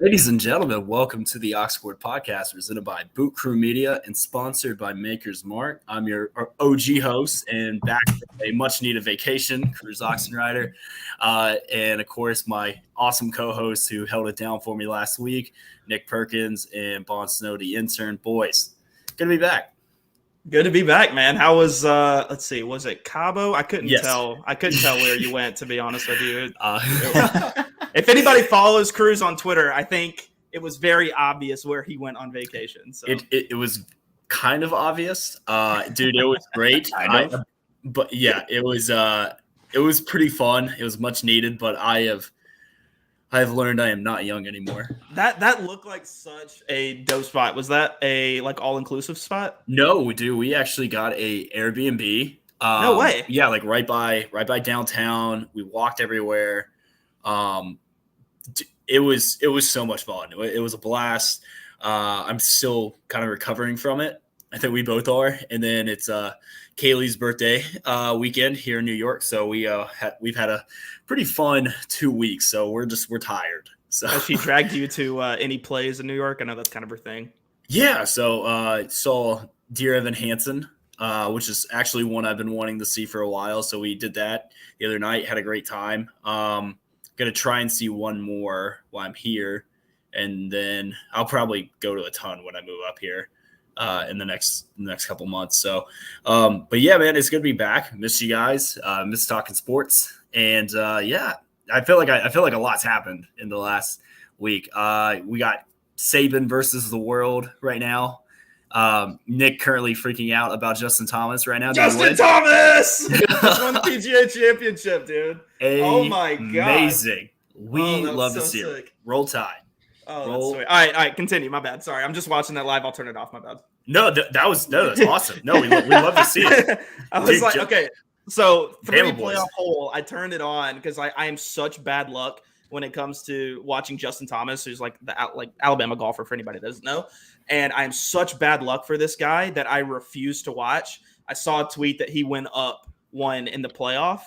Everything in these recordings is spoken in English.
Ladies and gentlemen, welcome to the Oxford Podcast, presented by Boot Crew Media and sponsored by Maker's Mark. I'm your OG host and back from a much-needed vacation, Cruz Rider, and of course my awesome co-hosts who held it down for me last week, Nick Perkins and Bon Snow, the intern. Boys, good to be back. Good to be back, man. How was let's see, was it Cabo? I couldn't Yes. tell where you went, to be honest with you. If anybody follows Cruz on Twitter, I think it was very obvious where he went on vacation. So it was kind of obvious. Dude, it was great. But yeah, it was pretty fun. It was much needed, but I have learned I am not young anymore. That looked like such a dope spot. Was that a like all-inclusive spot? No, dude, we actually got a Airbnb. No way. Yeah, like right by downtown. We walked everywhere. It was so much fun. It was a blast. I'm still kind of recovering from it. I think we both are. And then it's Kaylee's birthday weekend here in New York, so we've had a pretty fun 2 weeks. So we're tired. So has she dragged you to any plays in New York? I know that's kind of her thing. Yeah. So saw Dear Evan Hansen, which is actually one I've been wanting to see for a while. So we did that the other night. Had a great time. Going to try and see one more while I'm here, and then I'll probably go to a ton when I move up here in the next couple months. So, but yeah, man, it's good to be back. Miss you guys. Miss talking sports, and yeah, I feel like a lot's happened in the last week. We got Saban versus the world right now. Nick currently freaking out about Justin Thomas right now. Justin Thomas just won the PGA championship, dude. Oh my god, amazing! We love to see it. Roll Tide. Oh, that's sweet. All right, continue. My bad. Sorry, I'm just watching that live. I'll turn it off. My bad. No, that's awesome. No, we love to see it. I was like, okay, so 3 playoff hole. I turned it on because I am such bad luck when it comes to watching Justin Thomas, who's like the Alabama golfer for anybody that doesn't know. And I am such bad luck for this guy that I refuse to watch. I saw a tweet that he went up one in the playoff.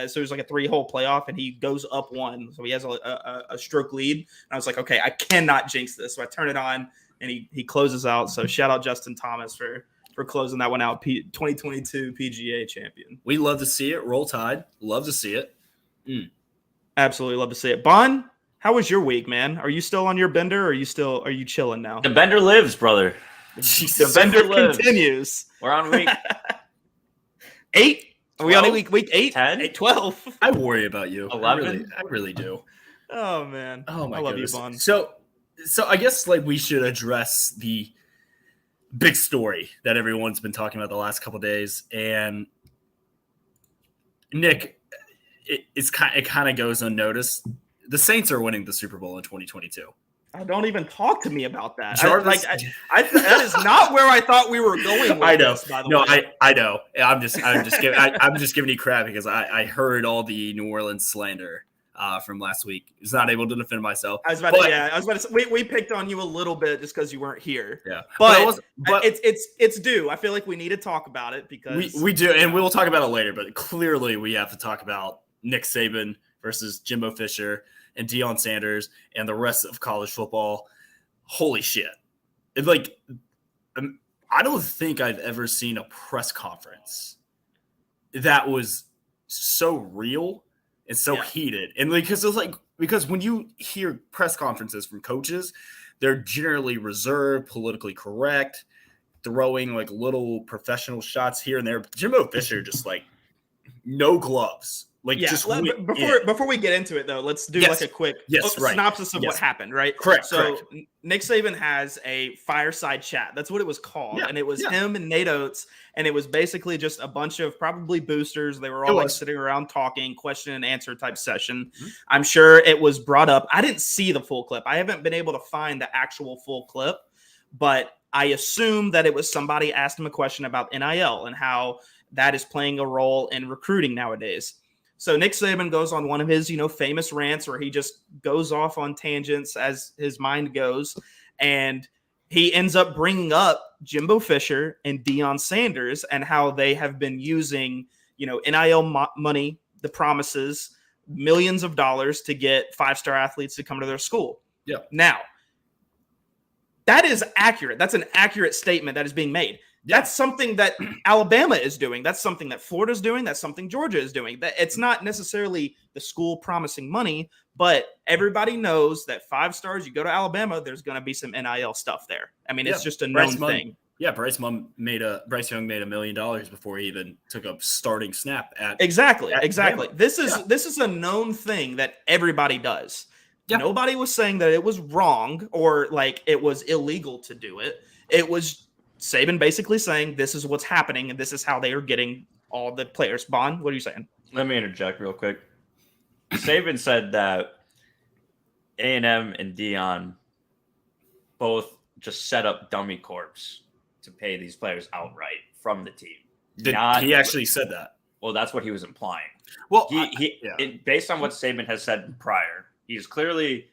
So it was like a 3-hole playoff, and he goes up one. So he has a stroke lead. And I was like, okay, I cannot jinx this. So I turn it on, and he closes out. So shout out Justin Thomas for closing that one out. 2022 PGA champion. We love to see it. Roll Tide. Love to see it. Absolutely love to see it. Bon, how was your week, man? Are you still on your bender, or are you chilling now? The bender lives, brother. The bender continues. We're on week 8. Are we on week 8? 10? 12. I worry about you. 11. I really do. Oh man. Oh my I love goodness. you, Bon. So I guess like we should address the big story that everyone's been talking about the last couple of days. And Nick, it kind of goes unnoticed. The Saints are winning the Super Bowl in 2022. Don't even talk to me about that. That is not where I thought we were going with I know. this, by the way. I know. I'm just giving you crap because I heard all the New Orleans slander from last week. I was not able to defend myself. I was about to say we picked on you a little bit just because you weren't here. Yeah. But it's due. I feel like we need to talk about it because we do, and we will talk about it later, but clearly we have to talk about Nick Saban versus Jimbo Fisher and Deion Sanders and the rest of college football. Holy shit. I don't think I've ever seen a press conference that was so real and so heated. And because when you hear press conferences from coaches, they're generally reserved, politically correct, throwing like little professional shots here and there. Jimbo Fisher just like no gloves. Before we get into it, though, let's do like a quick synopsis of what happened, right? Correct. So Nick Saban has a fireside chat. That's what it was called. And it was him and Nate Oates. And it was basically just a bunch of probably boosters. They were all sitting around talking, question and answer type session. Mm-hmm. I'm sure it was brought up. I didn't see the full clip. I haven't been able to find the actual full clip, but I assume that it was somebody asked him a question about NIL and how that is playing a role in recruiting nowadays. So Nick Saban goes on one of his, famous rants where he just goes off on tangents as his mind goes. And he ends up bringing up Jimbo Fisher and Deion Sanders and how they have been using, NIL money, the promises, millions of dollars to get 5-star athletes to come to their school. Yeah. Now, That is accurate. That's an accurate statement that is being made. Yeah. That's something that Alabama is doing. That's something that Florida is doing. That's something Georgia is doing. That it's not necessarily the school promising money, but everybody knows that 5 stars, you go to Alabama, there's going to be some NIL stuff there. I mean, it's just a known thing. Yeah, Bryce Young made $1 million before he even took a starting snap at exactly. Bama. This is a known thing that everybody does. Yeah. Nobody was saying that it was wrong or like it was illegal to do it. It was Saban basically saying this is what's happening and this is how they are getting all the players. Bond, what are you saying? Let me interject real quick. Saban said that A&M and Dion both just set up dummy corps to pay these players outright from the team. He actually said that? Well, that's what he was implying. Well, based on what Saban has said prior, he's clearly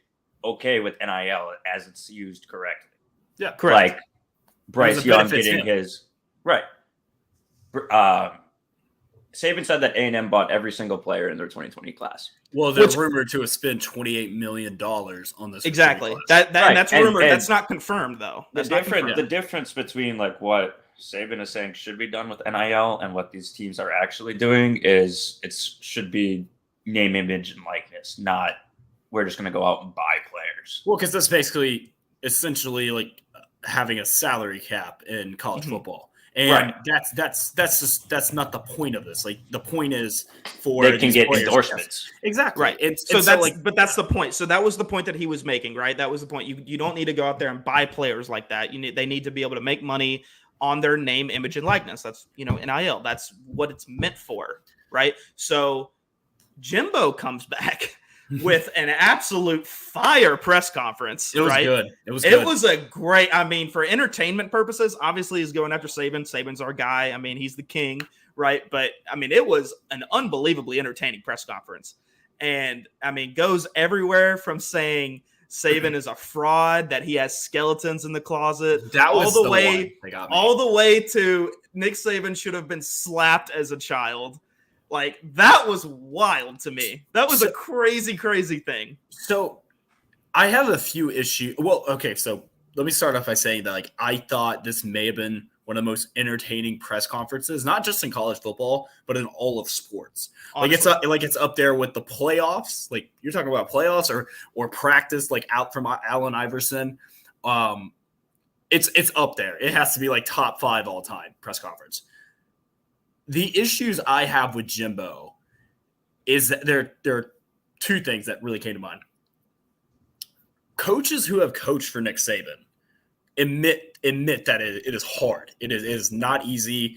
okay with NIL as it's used correctly. Yeah, correct. Like Bryce Young getting his right. Saban said that A&M bought every single player in their 2020 class. Well, they're rumored to have spent $28 million on this. Exactly. That's rumored. That's not confirmed, though. The difference between like what Saban is saying should be done with NIL and what these teams are actually doing is it should be name, image, and likeness, not we're just going to go out and buy players. Well, because that's basically essentially like having a salary cap in college football. And that's not the point of this. Like the point is for they can get endorsements. Exactly. Right. But that's the point. So that was the point that he was making, right? That was the point. You don't need to go out there and buy players like that. They need to be able to make money on their name, image, and likeness. That's NIL. That's what it's meant for, right? So Jimbo comes back with an absolute fire press conference. It was right? good. It was a great, I mean, for entertainment purposes, obviously he's going after Saban. Saban's our guy. I mean, he's the king, right? But I mean, it was an unbelievably entertaining press conference. And I mean, goes everywhere from saying Saban is a fraud, that he has skeletons in the closet. That was all the way to Nick Saban should have been slapped as a child. Like, that was wild to me. That was a crazy, crazy thing. So I have a few issues. Well, okay, so let me start off by saying that, like, I thought this may have been one of the most entertaining press conferences, not just in college football, but in all of sports. Honestly. Like it's up there with the playoffs. Like, you're talking about playoffs or practice, like out from Allen Iverson. It's up there. It has to be like top 5 all time press conference. The issues I have with Jimbo is that there are 2 things that really came to mind. Coaches who have coached for Nick Saban admit that it is hard. It is not easy.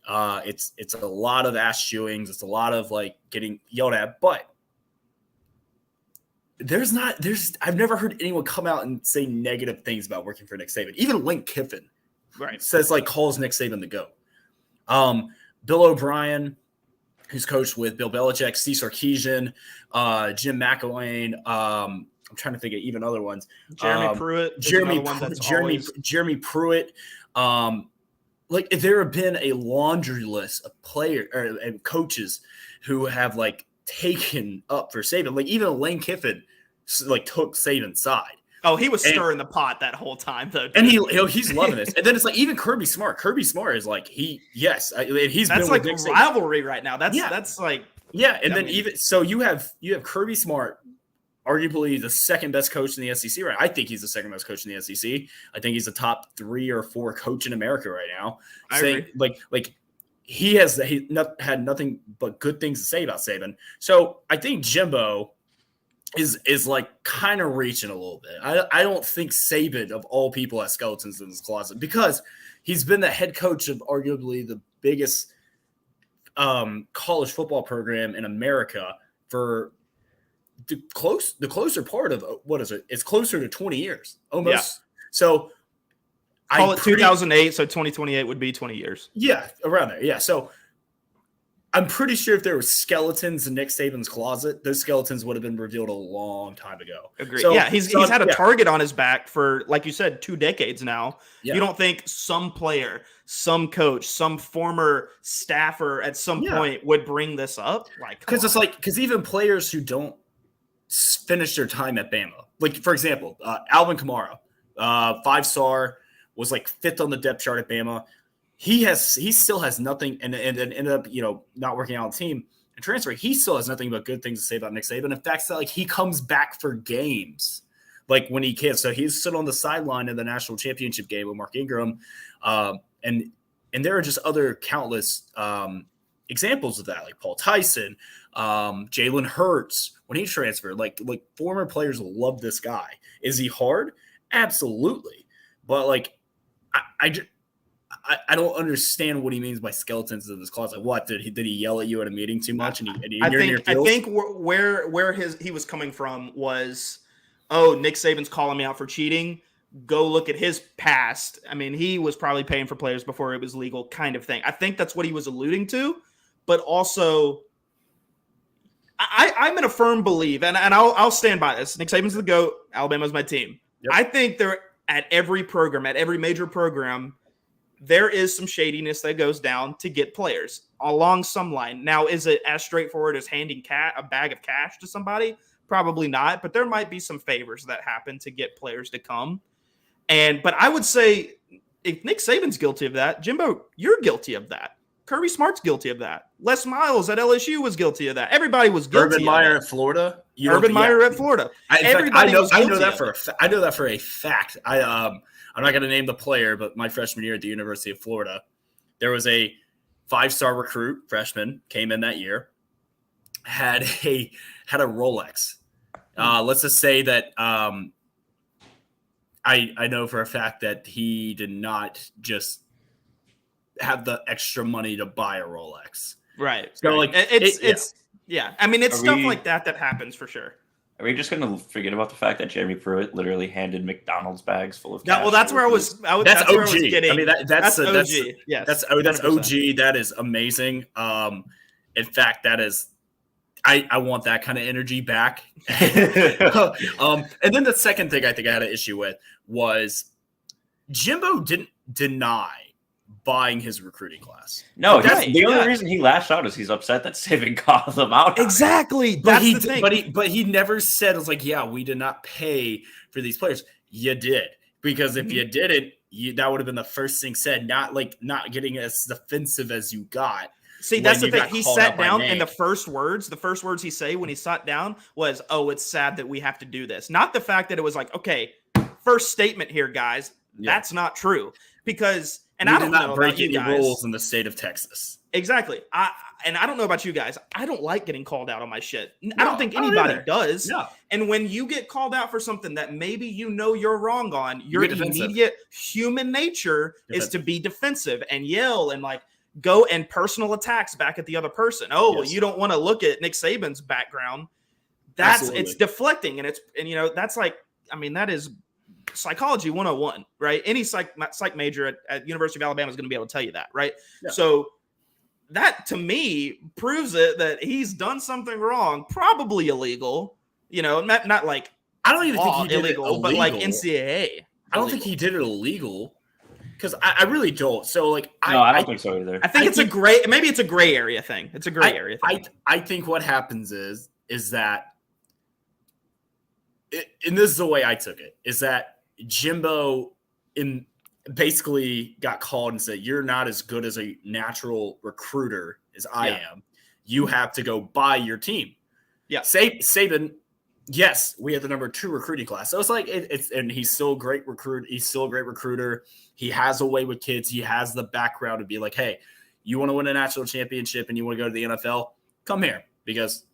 It's a lot of ass chewings. It's a lot of like getting yelled at. But I've never heard anyone come out and say negative things about working for Nick Saban. Even Lane Kiffin, says like calls Nick Saban the GOAT. Bill O'Brien, who's coached with Bill Belichick, Steve Sarkisian, Jim McElwain. I'm trying to think of even other ones. Jeremy Pruitt. Jeremy Pruitt. Like there have been a laundry list of players and coaches who have like taken up for Saban. Like even Lane Kiffin like took Saban's side. Oh, he was stirring the pot that whole time, though. Dude. And he's loving this. And then it's like even Kirby Smart. Kirby Smart is like he's that's been like with rivalry right now. That's like And then even so you have Kirby Smart, arguably the second best coach in the SEC right. I think he's the second best coach in the SEC. I think he's the top 3 or 4 coach in America right now. Saying like he had nothing but good things to say about Saban. So I think Jimbo is like kind of reaching a little bit. I don't think Saban of all people has skeletons in his closet because he's been the head coach of arguably the biggest college football program in America for the closer part of what is it? It's closer to 20 years almost. Yeah. So call it 2008. So 2028 would be 20 years. Yeah, around there. Yeah. So I'm pretty sure if there were skeletons in Nick Saban's closet, those skeletons would have been revealed a long time ago. Agreed. So, he's had a target on his back for, like you said, 2 decades now. Yeah. You don't think some player, some coach, some former staffer at some point would bring this up? Like, because even players who don't finish their time at Bama, like for example, Alvin Kamara, 5-star, was like 5th on the depth chart at Bama. He still has nothing, and ended up, not working out on the team and transferring. He still has nothing but good things to say about Nick Saban. In fact, like he comes back for games, like when he can. So he's stood on the sideline in the national championship game with Mark Ingram, and there are just other countless examples of that, like Paul Tyson, Jalen Hurts when he transferred. Like former players love this guy. Is he hard? Absolutely, but like I don't understand what he means by skeletons in this closet. Like, what did he yell at you at a meeting too much? And I think where he was coming from was, oh, Nick Saban's calling me out for cheating. Go look at his past. I mean, he was probably paying for players before it was legal, kind of thing. I think that's what he was alluding to, but also, I'm in a firm belief, and I'll stand by this. Nick Saban's the GOAT. Alabama's my team. Yep. I think they're at every program, at every major program, there is some shadiness that goes down to get players along some line. Now, is it as straightforward as handing a bag of cash to somebody? Probably not, but there might be some favors that happen to get players to come. But I would say if Nick Saban's guilty of that, Jimbo, you're guilty of that. Kirby Smart's guilty of that. Les Miles at LSU was guilty of that. Everybody was guilty. Urban Meyer at Florida. Urban Meyer at Florida. I know that for a fact. I'm not going to name the player, but my freshman year at the University of Florida, there was a 5-star recruit, freshman, came in that year, had a Rolex. Let's just say that I know for a fact that he did not just have the extra money to buy a Rolex. Right. So like yeah. I mean, it's stuff like that happens for sure. Are we just going to forget about the fact that Jeremy Pruitt literally handed McDonald's bags full of cash? Yeah, well, that's where I was. That's OG. Where I was getting. I mean, that's OG. Yes, that's OG. That is amazing. In fact, that is. I want that kind of energy back. And then the second thing I think I had an issue with was Jimbo didn't deny buying his recruiting class. No, the only reason he lashed out is he's upset that Saban called them out. Exactly. That's the thing. But he never said, it's like, yeah, we did not pay for these players. You did. Because if you didn't, that would have been the first thing said, not getting as defensive as you got. See, that's the thing. He sat down and the first words he say when he sat down was, oh, it's sad that we have to do this. Not the fact that it was like, okay, first statement here, guys. Yeah. That's not true. Because I don't know break any rules in the state of Texas. Exactly. I don't know about you guys. I don't like getting called out on my shit. I don't think anybody does. No. And when you get called out for something that maybe you're wrong on, your immediate human nature is to be defensive and yell and like go and personal attacks back at the other person. Oh, well, you don't want to look at Nick Saban's background. It's deflecting, and that's like, I mean, that is psychology 101, right? Any psych major at University of Alabama is going to be able to tell you that, right? Yeah. So that to me proves it that he's done something wrong, probably illegal. Not like I don't even think he did illegal, but like NCAA. I don't think he did it illegal because I really don't. So like, I don't think so either. I think it's maybe it's a gray area thing. It's a gray area thing. I think what happens is that. And this is the way I took it, is that Jimbo basically got called and said, you're not as good as a natural recruiter as I am. You have to go buy your team. Yeah. Saban, yes, we had the number 2 recruiting class. So it's like, and he's still a great recruit. He's still a great recruiter. He has a way with kids. He has the background to be like, hey, you want to win a national championship and you want to go to the NFL? Come here, because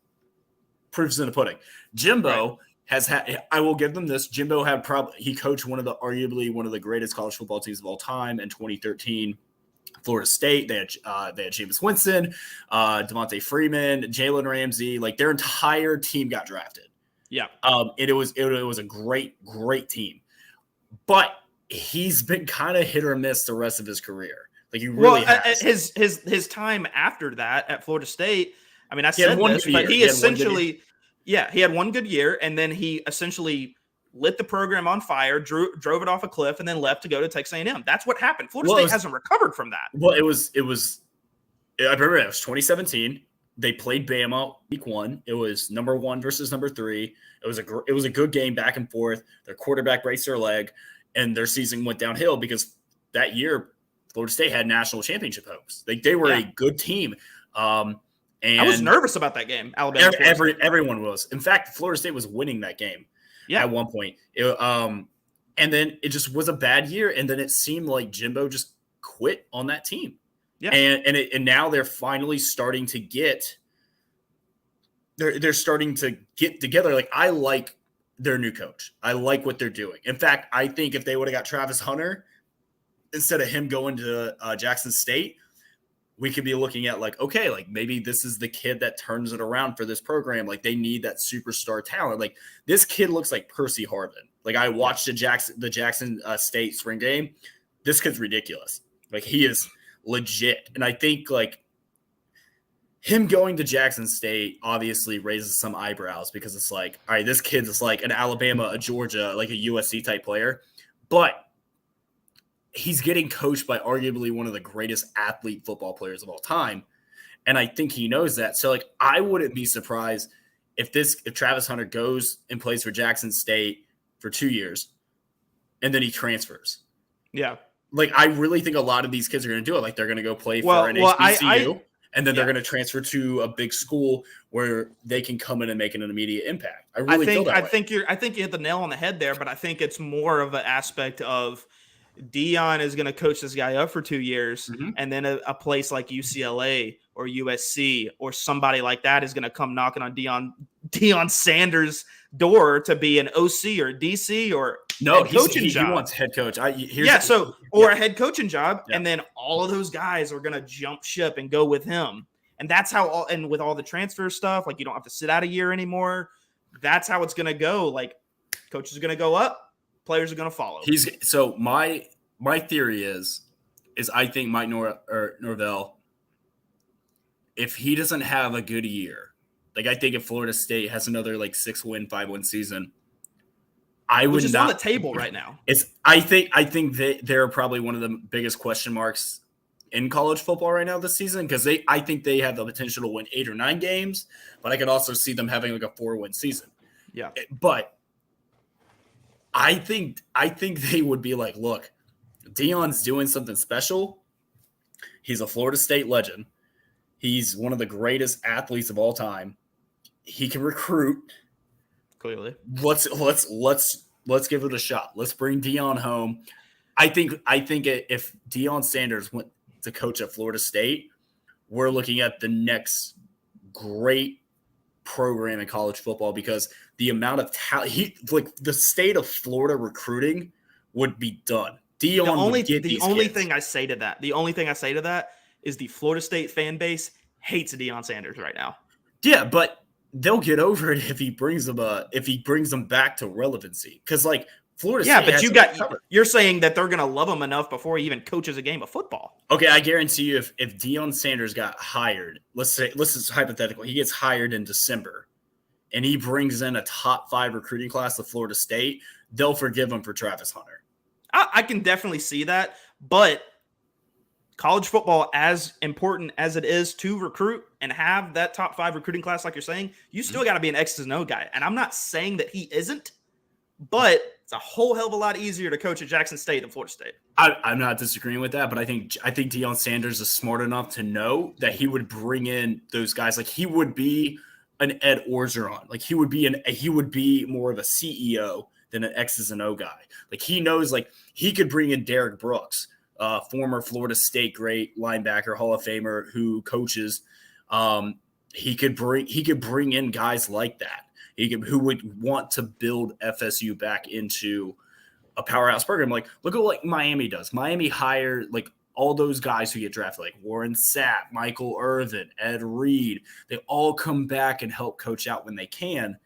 proof's in the pudding. Jimbo has had, I will give them this. Jimbo had he coached arguably one of the greatest college football teams of all time in 2013, Florida State. They had Jameis Winston, Devontae Freeman, Jalen Ramsey. Like their entire team got drafted. Yeah. It was a great team, but he's been kind of hit or miss the rest of his career. Like he really has. His time after that at Florida State. I mean, I said this, but he essentially. Yeah, he had one good year, and then he essentially lit the program on fire, drove it off a cliff, and then left to go to Texas A&M. That's what happened. Florida State hasn't recovered from that. Well, I remember it was 2017. They played Bama week 1. It was number 1 versus number 3. It was a good game back and forth. Their quarterback breaks their leg, and their season went downhill because that year Florida State had national championship hopes. They were a good team. And I was nervous about that game. Alabama. Everyone was. In fact, Florida State was winning that game at one point. And then it just was a bad year. And then it seemed like Jimbo just quit on that team. Yeah. And now they're finally starting to get they're starting to get together. Like, I like their new coach. I like what they're doing. In fact, I think if they would have got Travis Hunter instead of him going to Jackson State, we could be looking at like, okay, like maybe this is the kid that turns it around for this program. Like, they need that superstar talent. Like, this kid looks like Percy Harvin. Like, I watched the Jackson State spring game. This kid's ridiculous. Like, he is legit. And I think like him going to Jackson State obviously raises some eyebrows because it's like, all right, this kid is like an Alabama, a Georgia, like a USC type player, but he's getting coached by arguably one of the greatest athlete football players of all time. And I think he knows that. So like, I wouldn't be surprised if Travis Hunter goes and plays for Jackson State for 2 years and then he transfers. Yeah. Like, I really think a lot of these kids are going to do it. Like, they're going to go play for an HBCU. And then they're going to transfer to a big school where they can come in and make an immediate impact. I think you hit the nail on the head there, but I think it's more of an aspect of Dion is going to coach this guy up for 2 years, and then a place like UCLA or USC or somebody like that is going to come knocking on Deion Sanders' door to be an OC or DC or coaching job. He wants head coach. A head coaching job, and then all of those guys are going to jump ship and go with him. And that's how and with all the transfer stuff, like, you don't have to sit out a year anymore. That's how it's going to go. Like, coaches are going to go up, players are going to follow. So my theory is I think Mike Norvell, if he doesn't have a good year, like, I think if Florida State has another like 6-win, 5-win season, which is on the table right now. I think they're probably one of the biggest question marks in college football right now this season, because I think they have the potential to win 8 or 9 games, but I could also see them having like a 4-win season. Yeah. But I think they would be like, look, Deion's doing something special. He's a Florida State legend. He's one of the greatest athletes of all time. He can recruit. Clearly. Let's give it a shot. Let's bring Deion home. I think if Deion Sanders went to coach at Florida State, we're looking at the next great program in college football, because the amount of talent, the state of Florida recruiting would be done. The only thing I say to that is the Florida State fan base hates Deion Sanders right now. Yeah, but they'll get over it if he brings them back to relevancy. Because like Florida State, but you're saying that they're going to love him enough before he even coaches a game of football. Okay, I guarantee you, if Deion Sanders got hired, let's just hypothetical, he gets hired in December, and he brings in a top 5 recruiting class of Florida State, they'll forgive him for Travis Hunter. I can definitely see that, but college football, as important as it is to recruit and have that top 5 recruiting class, like you're saying, you still got to be an X's and O guy. And I'm not saying that he isn't, but it's a whole hell of a lot easier to coach at Jackson State than Florida State. I'm not disagreeing with that, but I think Deion Sanders is smart enough to know that he would bring in those guys. Like, he would be an Ed Orgeron. Like, he would be more of a CEO than an X's and O guy. Like, he knows, like, he could bring in Derek Brooks, former Florida State great linebacker, Hall of Famer who coaches. He could bring in guys like that. Who would want to build FSU back into a powerhouse program. Like, look at what Miami does. Miami hired like all those guys who get drafted, like Warren Sapp, Michael Irvin, Ed Reed. They all come back and help coach out when they can.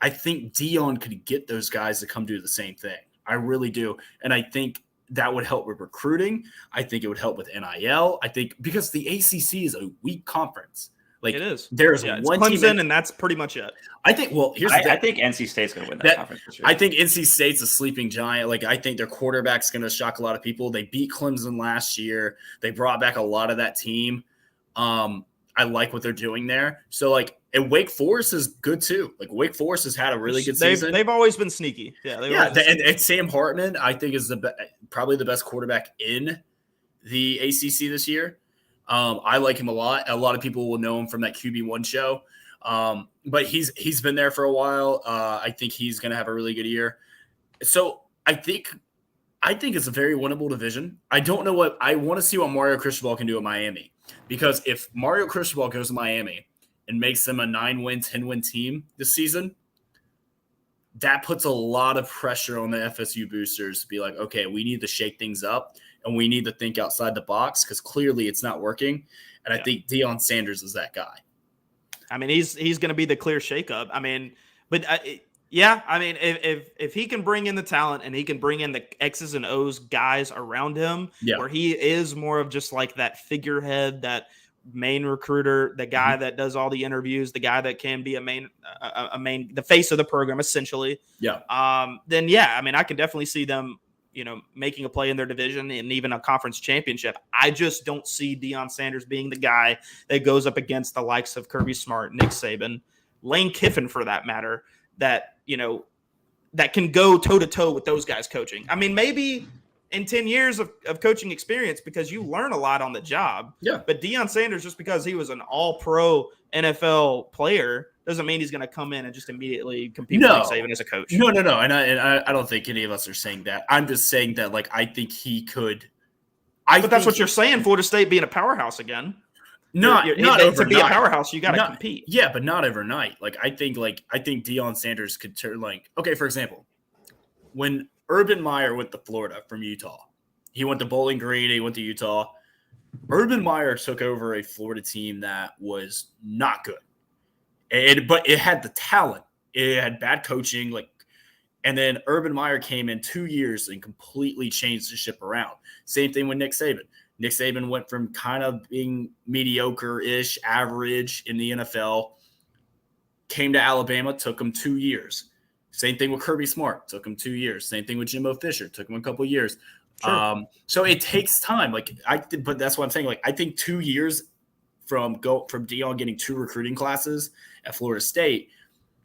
I think Deion could get those guys to come do the same thing. I really do. And I think that would help with recruiting. I think it would help with NIL. I think because the ACC is a weak conference. Like, it is. There's one Clemson, team, and that's pretty much it. I think. Well, here's the thing. I think NC State's going to win that conference this year. I think NC State's a sleeping giant. Like, I think their quarterback's going to shock a lot of people. They beat Clemson last year. They brought back a lot of that team. I like what they're doing there. So, like, And Wake Forest is good too. Like Wake Forest has had a really good season. They've always been sneaky. Yeah, and Sam Hartman, I think, is probably the best quarterback in the ACC this year. I like him a lot. A lot of people will know him from that QB1 show. But he's been there for a while. I think he's going to have a really good year. So I think it's a very winnable division. I don't know I want to see what Mario Cristobal can do at Miami, because if Mario Cristobal goes to Miami and makes them a 9-win, 10-win team this season, that puts a lot of pressure on the FSU boosters to be like, okay, we need to shake things up and we need to think outside the box, because clearly it's not working. And I think Deion Sanders is that guy. I mean, he's going to be the clear shakeup. I mean, but I mean, if he can bring in the talent and he can bring in the X's and O's guys around him, where he is more of just like that figurehead, that main recruiter, the guy that does all the interviews, the guy that can be the face of the program essentially. Yeah. Then I mean, I can definitely see them, making a play in their division and even a conference championship. I just don't see Deion Sanders being the guy that goes up against the likes of Kirby Smart, Nick Saban, Lane Kiffin for that matter, that can go toe to toe with those guys coaching. I mean, maybe in 10 years of coaching experience, because you learn a lot on the job. Yeah. But Deion Sanders, just because he was an all-pro NFL player, doesn't mean he's going to come in and just immediately compete with Nick Saban as a coach. No. And I don't think any of us are saying that. I'm just saying that, like, I think he could. But that's what you're saying, Florida State being a powerhouse again. Not overnight. To be a powerhouse, you got to compete. Yeah, but not overnight. I think Deion Sanders could turn, okay, for example, when Urban Meyer went to Florida from Utah, he went to Bowling Green, he went to Utah. Urban Meyer took over a Florida team that was not good. But it had the talent. It had bad coaching, and then Urban Meyer came in 2 years and completely changed the ship around. Same thing with Nick Saban. Nick Saban went from kind of being mediocre-ish, average in the NFL, came to Alabama, took him 2 years. Same thing with Kirby Smart, took him 2 years. Same thing with Jimbo Fisher, took him a couple years. Sure. So it takes time. But that's what I'm saying. I think 2 years from Deion getting 2 recruiting classes at Florida State,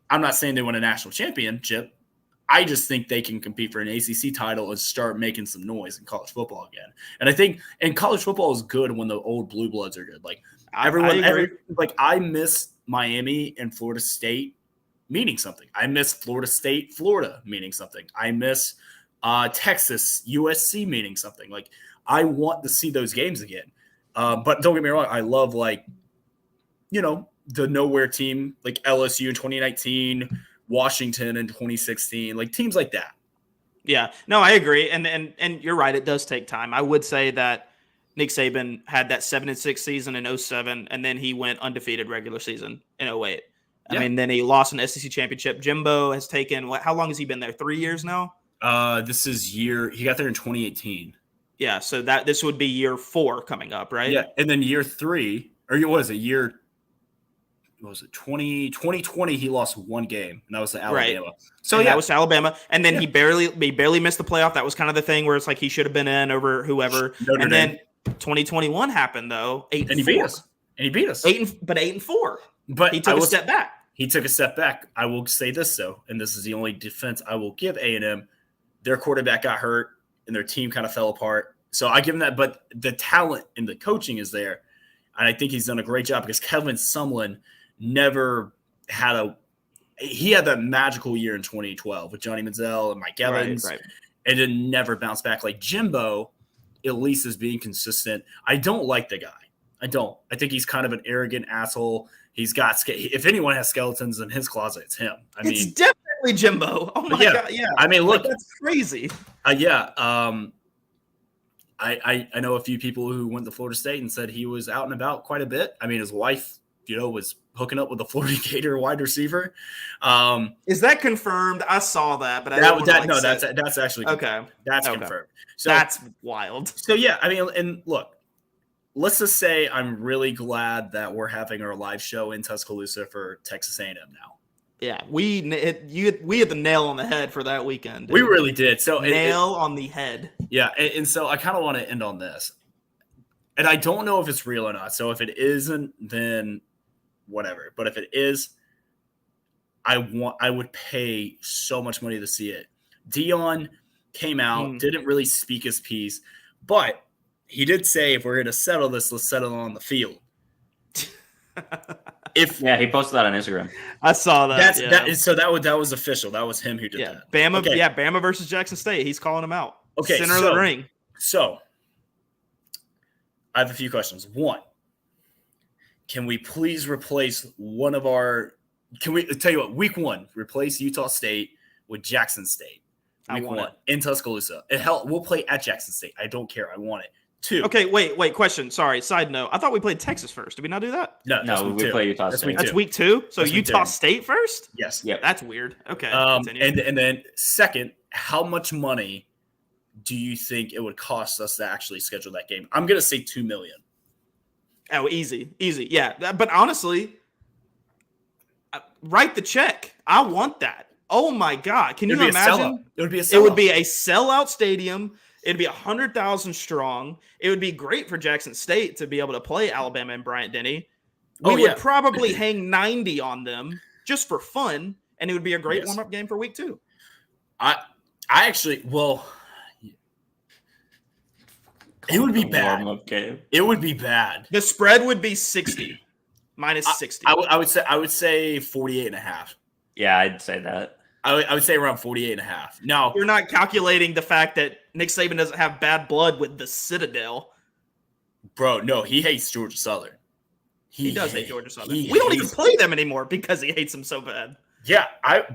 I'm not saying they won a national championship. I just think they can compete for an ACC title and start making some noise in college football again. And I think college football is good when the old blue bloods are good. I miss Miami and Florida State meaning something. I miss Florida State, Florida meaning something. I miss Texas, USC meaning something. I want to see those games again. But don't get me wrong, I love the nowhere team like LSU in 2019, Washington in 2016, teams like that. Yeah, no, I agree. And you're right. It does take time. I would say that Nick Saban had that 7-6 season in 2007, and then he went undefeated regular season in 2008. I mean, then he lost an SEC championship. Jimbo has taken how long has he been there? 3 years now? He got there in 2018. Yeah, so this would be year 4 coming up, right? Yeah, and then year 3, or what was it, 2020 he lost 1 game, and that was to Alabama. Right. So that was to Alabama, and then he barely missed the playoff. That was kind of the thing where it's like he should have been in over whoever. Then 2021 happened though, 8-4. And he beat us. 8-4. But he took a step back. He took a step back. I will say this though, and this is the only defense I will give A&M. Their quarterback got hurt, and their team kind of fell apart. So I give him that, but the talent and the coaching is there, and I think he's done a great job because Kevin Sumlin never had he had that magical year in 2012 with Johnny Manziel and Mike Evans, right. And it never bounced back. Like Jimbo, at least is being consistent. I don't like the guy. I don't. I think he's kind of an arrogant asshole. He's got if anyone has skeletons in his closet, it's him. It's definitely Jimbo. Oh my god, yeah. I mean, look, that's crazy. I know a few people who went to Florida State and said he was out and about quite a bit. I mean, his wife, was hooking up with a Florida Gator wide receiver. Is that confirmed? I saw that, but that's actually confirmed. Okay. That's confirmed. So that's wild. So yeah, I mean, and look, let's just say I'm really glad that we're having our live show in Tuscaloosa for Texas A&M now. Yeah, we hit the nail on the head for that weekend. We really did. So nail on the head. Yeah, and so I kind of want to end on this, and I don't know if it's real or not. So if it isn't, then whatever. But if it is, I would pay so much money to see it. Dion came out, didn't really speak his piece, but he did say, if we're going to settle this, let's settle on the field. He posted that on Instagram. I saw that. That was official. That was him who did that. Bama, Bama versus Jackson State. He's calling him out. Okay, center of the ring. So I have a few questions. One, can we please replace one of our? Can we tell you what? Week 1, replace Utah State with Jackson State. Week 1 in Tuscaloosa. We'll play at Jackson State. I don't care. I want it. 2. Okay, wait. Question. Sorry. Side note. I thought we played Texas first. Did we not do that? No, we play Utah State. That's week 2. So Utah State first? Yes. Yeah. That's weird. Okay. And then second, how much money do you think it would cost us to actually schedule that game? I'm gonna say $2 million. Oh, easy. Yeah, but honestly, write the check. I want that. Oh my God! Can you imagine? It would be a sellout. It would be a sellout stadium. It'd be 100,000 strong. It would be great for Jackson State to be able to play Alabama and Bryant-Denny. We would probably hang 90 on them just for fun, and it would be a great warm-up game for week 2. I actually, it would be bad. It would be bad. The spread would be 60 minus 60. I would say 48.5. Yeah, I'd say that. I would say around 48.5. Now, you're not calculating the fact that Nick Saban doesn't have bad blood with the Citadel. Bro, no, he hates Georgia Southern. He does hate Georgia Southern. We don't even play them anymore because he hates them so bad. Yeah, I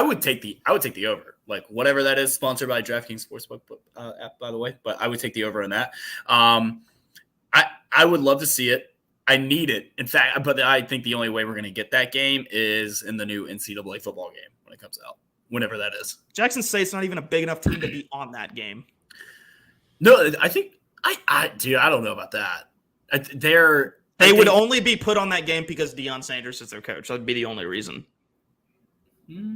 would take the over. Like whatever that is, sponsored by DraftKings Sportsbook app, by the way. But I would take the over on that. I would love to see it. I need it. In fact, but I think the only way we're going to get that game is in the new NCAA football game when it comes out, whenever that is. Jackson State's not even a big enough team to be on that game. No, I think I don't know about that. They would only be put on that game because Deion Sanders is their coach. That'd be the only reason.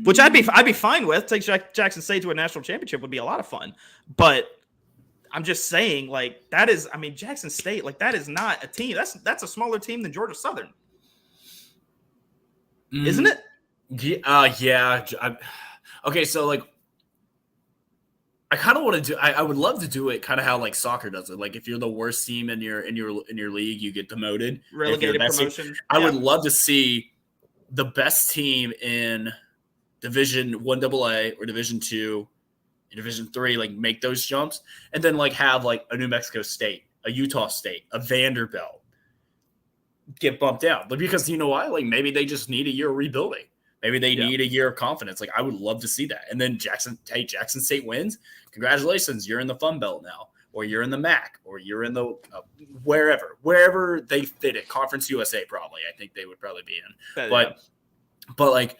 Which I'd be fine with. Take Jackson State to a national championship would be a lot of fun. But I'm just saying, like, that is, I mean, Jackson State, like, that is not a team. That's a smaller team than Georgia Southern. Isn't it? Yeah. Okay, so, like, I kind of want to do. I would love to do it kind of how like soccer does it. Like if you're the worst team in your league, you get demoted, relegated promotion. Team, I would love to see the best team in Division 1AA or Division 2, and Division 3 like make those jumps, and then like have like a New Mexico State, a Utah State, a Vanderbilt get bumped down. Like, because you know why? Like maybe they just need a year of rebuilding. Maybe they need a year of confidence. Like I would love to see that. And then Jackson State wins. Congratulations, you're in the Fun Belt now, or you're in the MAC, or you're in the wherever they fit it. Conference USA probably. I think they would probably be in. But like,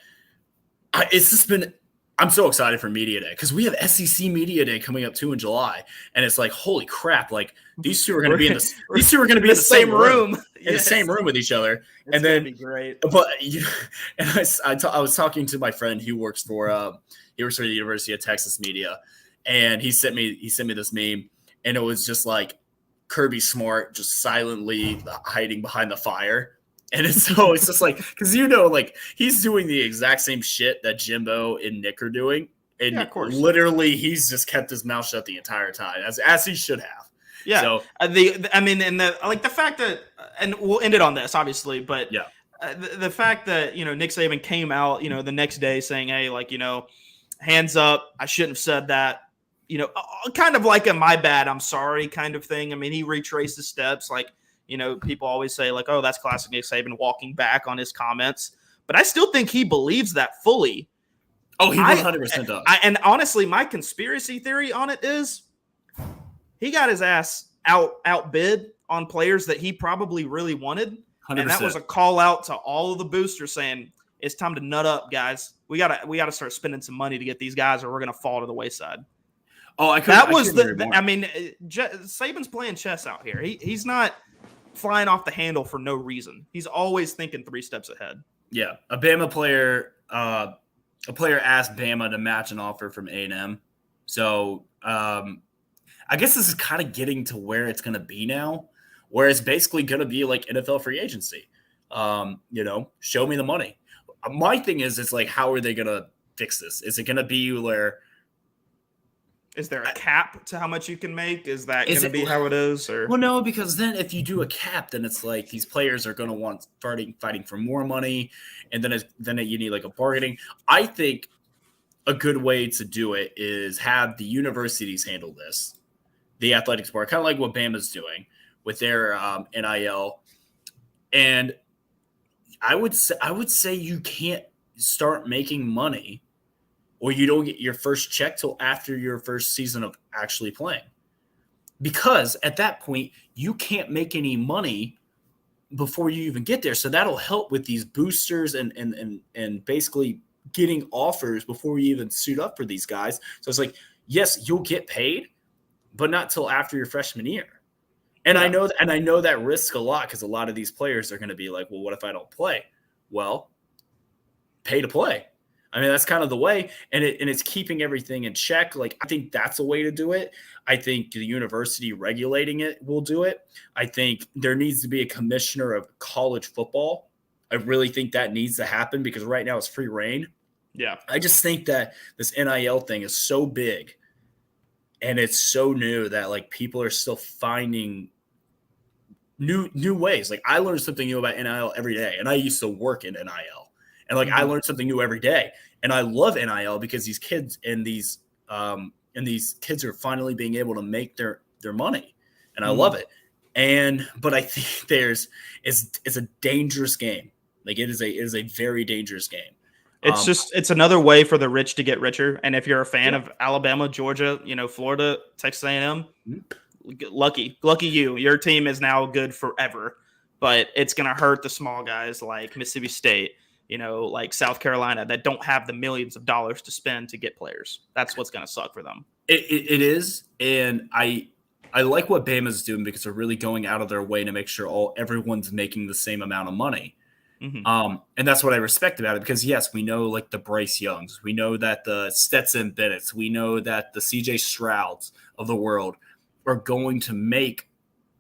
it's just been. I'm so excited for Media Day because we have SEC Media Day coming up too in July, and it's like holy crap! Like these two are going to be in the same room. In the same room with each other, and then be great. But I was talking to my friend who works for the University of Texas Media, and he sent me this meme, and it was just like Kirby Smart just silently hiding behind the fire, and it's just like because like he's doing the exact same shit that Jimbo and Nick are doing, and literally he's just kept his mouth shut the entire time as he should have. Yeah. So, the fact that, and we'll end it on this, obviously, but the fact that, Nick Saban came out, the next day saying, hey, like, hands up, I shouldn't have said that, kind of like a my bad, I'm sorry kind of thing. I mean, he retraced his steps. Like, people always say like, oh, that's classic Nick Saban walking back on his comments. But I still think he believes that fully. Oh, he 100% does. And honestly, my conspiracy theory on it is, he got his ass outbid on players that he probably really wanted. 100%. And that was a call out to all of the boosters saying, it's time to nut up, guys. We gotta start spending some money to get these guys or we're going to fall to the wayside. Oh, Saban's playing chess out here. He's not flying off the handle for no reason. He's always thinking 3 steps ahead. Yeah. A player asked Bama to match an offer from A&M. So, I guess this is kind of getting to where it's going to be now, where it's basically going to be like NFL free agency. Show me the money. My thing is, it's like, how are they going to fix this? Is it going to be where? Is there a cap to how much you can make? Is that going to be how it is? Or well, no, because then if you do a cap, then it's like these players are going to want fighting for more money, and then you need like a bargaining. I think a good way to do it is have the universities handle this, the athletics board, kind of like what Bama's doing with their NIL. And I would say you can't start making money, or you don't get your first check till after your first season of actually playing. Because at that point, you can't make any money before you even get there. So that'll help with these boosters and basically getting offers before you even suit up for these guys. So it's like, yes, you'll get paid, but not till after your freshman year. And I know that risks a lot, because a lot of these players are going to be like, well, what if I don't play? Well, pay to play. I mean, that's kind of the way, and it's keeping everything in check. Like, I think that's a way to do it. I think the university regulating it will do it. I think there needs to be a commissioner of college football. I really think that needs to happen, because right now it's free reign. Yeah. I just think that this NIL thing is so big and it's so new that like people are still finding new ways. Like, I learned something new about NIL every day, and I used to work in NIL. And like, I learned something new every day, and I love NIL because these kids and these kids are finally being able to make their money, and I love it. But I think it's a dangerous game. Like, it is a very dangerous game. It's another way for the rich to get richer. And if you're a fan of Alabama, Georgia, Florida, Texas A&M, lucky you. Your team is now good forever. But it's going to hurt the small guys like Mississippi State, like South Carolina, that don't have the millions of dollars to spend to get players. That's what's going to suck for them. It is. And I like what Bama's doing, because they're really going out of their way to make sure everyone's making the same amount of money. And that's what I respect about it, because yes, we know like the Bryce Youngs, we know that the Stetson Bennett's, we know that the CJ Strouds of the world are going to make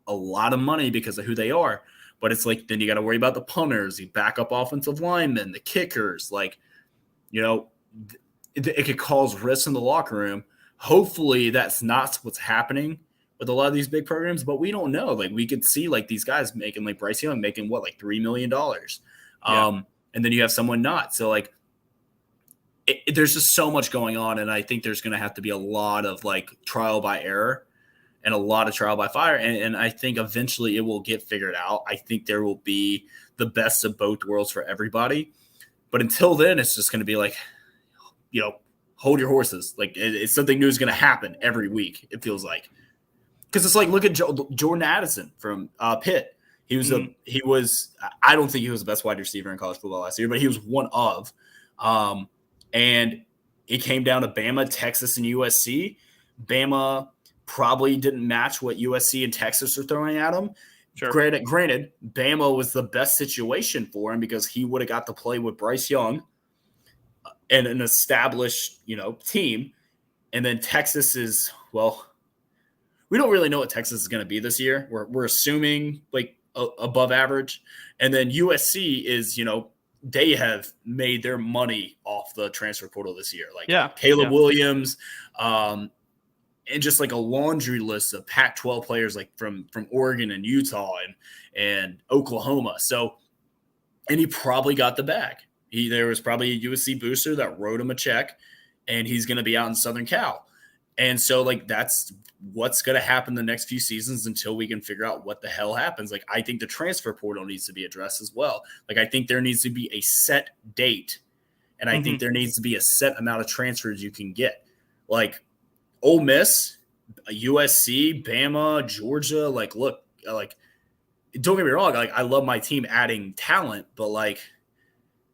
a lot of money because of who they are. But it's like, then you got to worry about the punters, the backup offensive linemen, the kickers. Like, it could cause risks in the locker room. Hopefully that's not what's happening with a lot of these big programs, but we don't know. Like, we could see like these guys making, like Bryce Young making what, like $3 million. And then you have someone not. So like, there's just so much going on. And I think there's going to have to be a lot of like trial by error and a lot of trial by fire. And I think eventually it will get figured out. I think there will be the best of both worlds for everybody. But until then, it's just going to be like, hold your horses. Like, it's something new is going to happen every week, it feels like. Because it's like, look at Jordan Addison from Pitt. I don't think he was the best wide receiver in college football last year, but he was one of. And it came down to Bama, Texas, and USC. Bama probably didn't match what USC and Texas are throwing at him. Sure. Granted, Bama was the best situation for him, because he would have got to play with Bryce Young and an established, team. And then Texas is, well, we don't really know what Texas is going to be this year. We're assuming like above average. And then USC is, they have made their money off the transfer portal this year. Like Caleb Williams, and just like a laundry list of Pac-12 players, like from Oregon and Utah and Oklahoma. So, and he probably got the bag. There was probably a USC booster that wrote him a check, and he's going to be out in Southern Cal. And so like, that's what's going to happen the next few seasons until we can figure out what the hell happens. Like, I think the transfer portal needs to be addressed as well. Like, I think there needs to be a set date, and I think there needs to be a set amount of transfers you can get. Like, Ole Miss, USC, Bama, Georgia, like, look, like, don't get me wrong, like, I love my team adding talent, but like,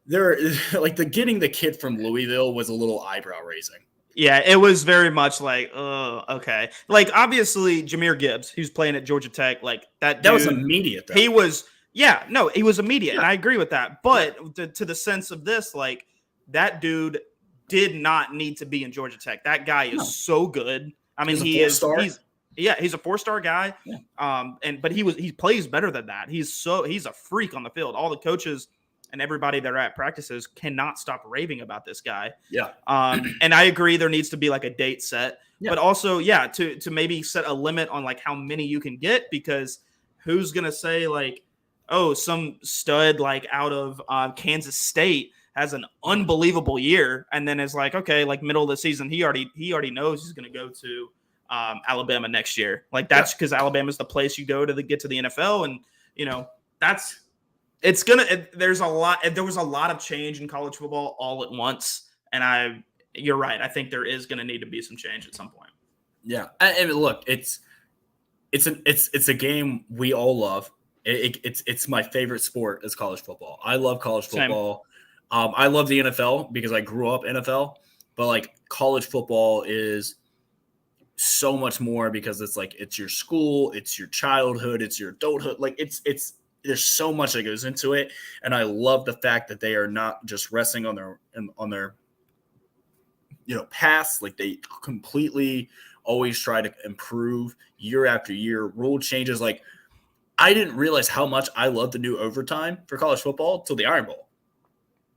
they're like, getting the kid from Louisville was a little eyebrow raising. Yeah, it was very much like, oh, okay. Like, obviously, Jahmyr Gibbs, who's playing at Georgia Tech, like that was immediate, though. He was immediate, and I agree with that. But to the sense of this, like, that dude did not need to be in Georgia Tech. That guy is so good. I mean, he is. Yeah, he's a 4-star guy. Yeah. But he plays better than that. He's a freak on the field. All the coaches and everybody that are at practices cannot stop raving about this guy. Yeah. And I agree there needs to be like a date set, but also, to maybe set a limit on like how many you can get, because who's going to say like, oh, some stud like out of Kansas State has an unbelievable year, and then is like, okay, like middle of the season, he already knows he's going to go to Alabama next year. Like that's because Alabama's the place you go to get to the NFL, and there was a lot of change in college football all at once, and you're right. I think there is going to need to be some change at some point. Yeah, and look, it's a game we all love. It's my favorite sport is college football. I love college football. I love the NFL because I grew up NFL, but like college football is so much more because it's like it's your school, it's your childhood, it's your adulthood. Like it's there's so much that goes into it, and I love the fact that they are not just resting on their past. Like they completely always try to improve year after year. Rule changes. Like I didn't realize how much I love the new overtime for college football till the Iron Bowl.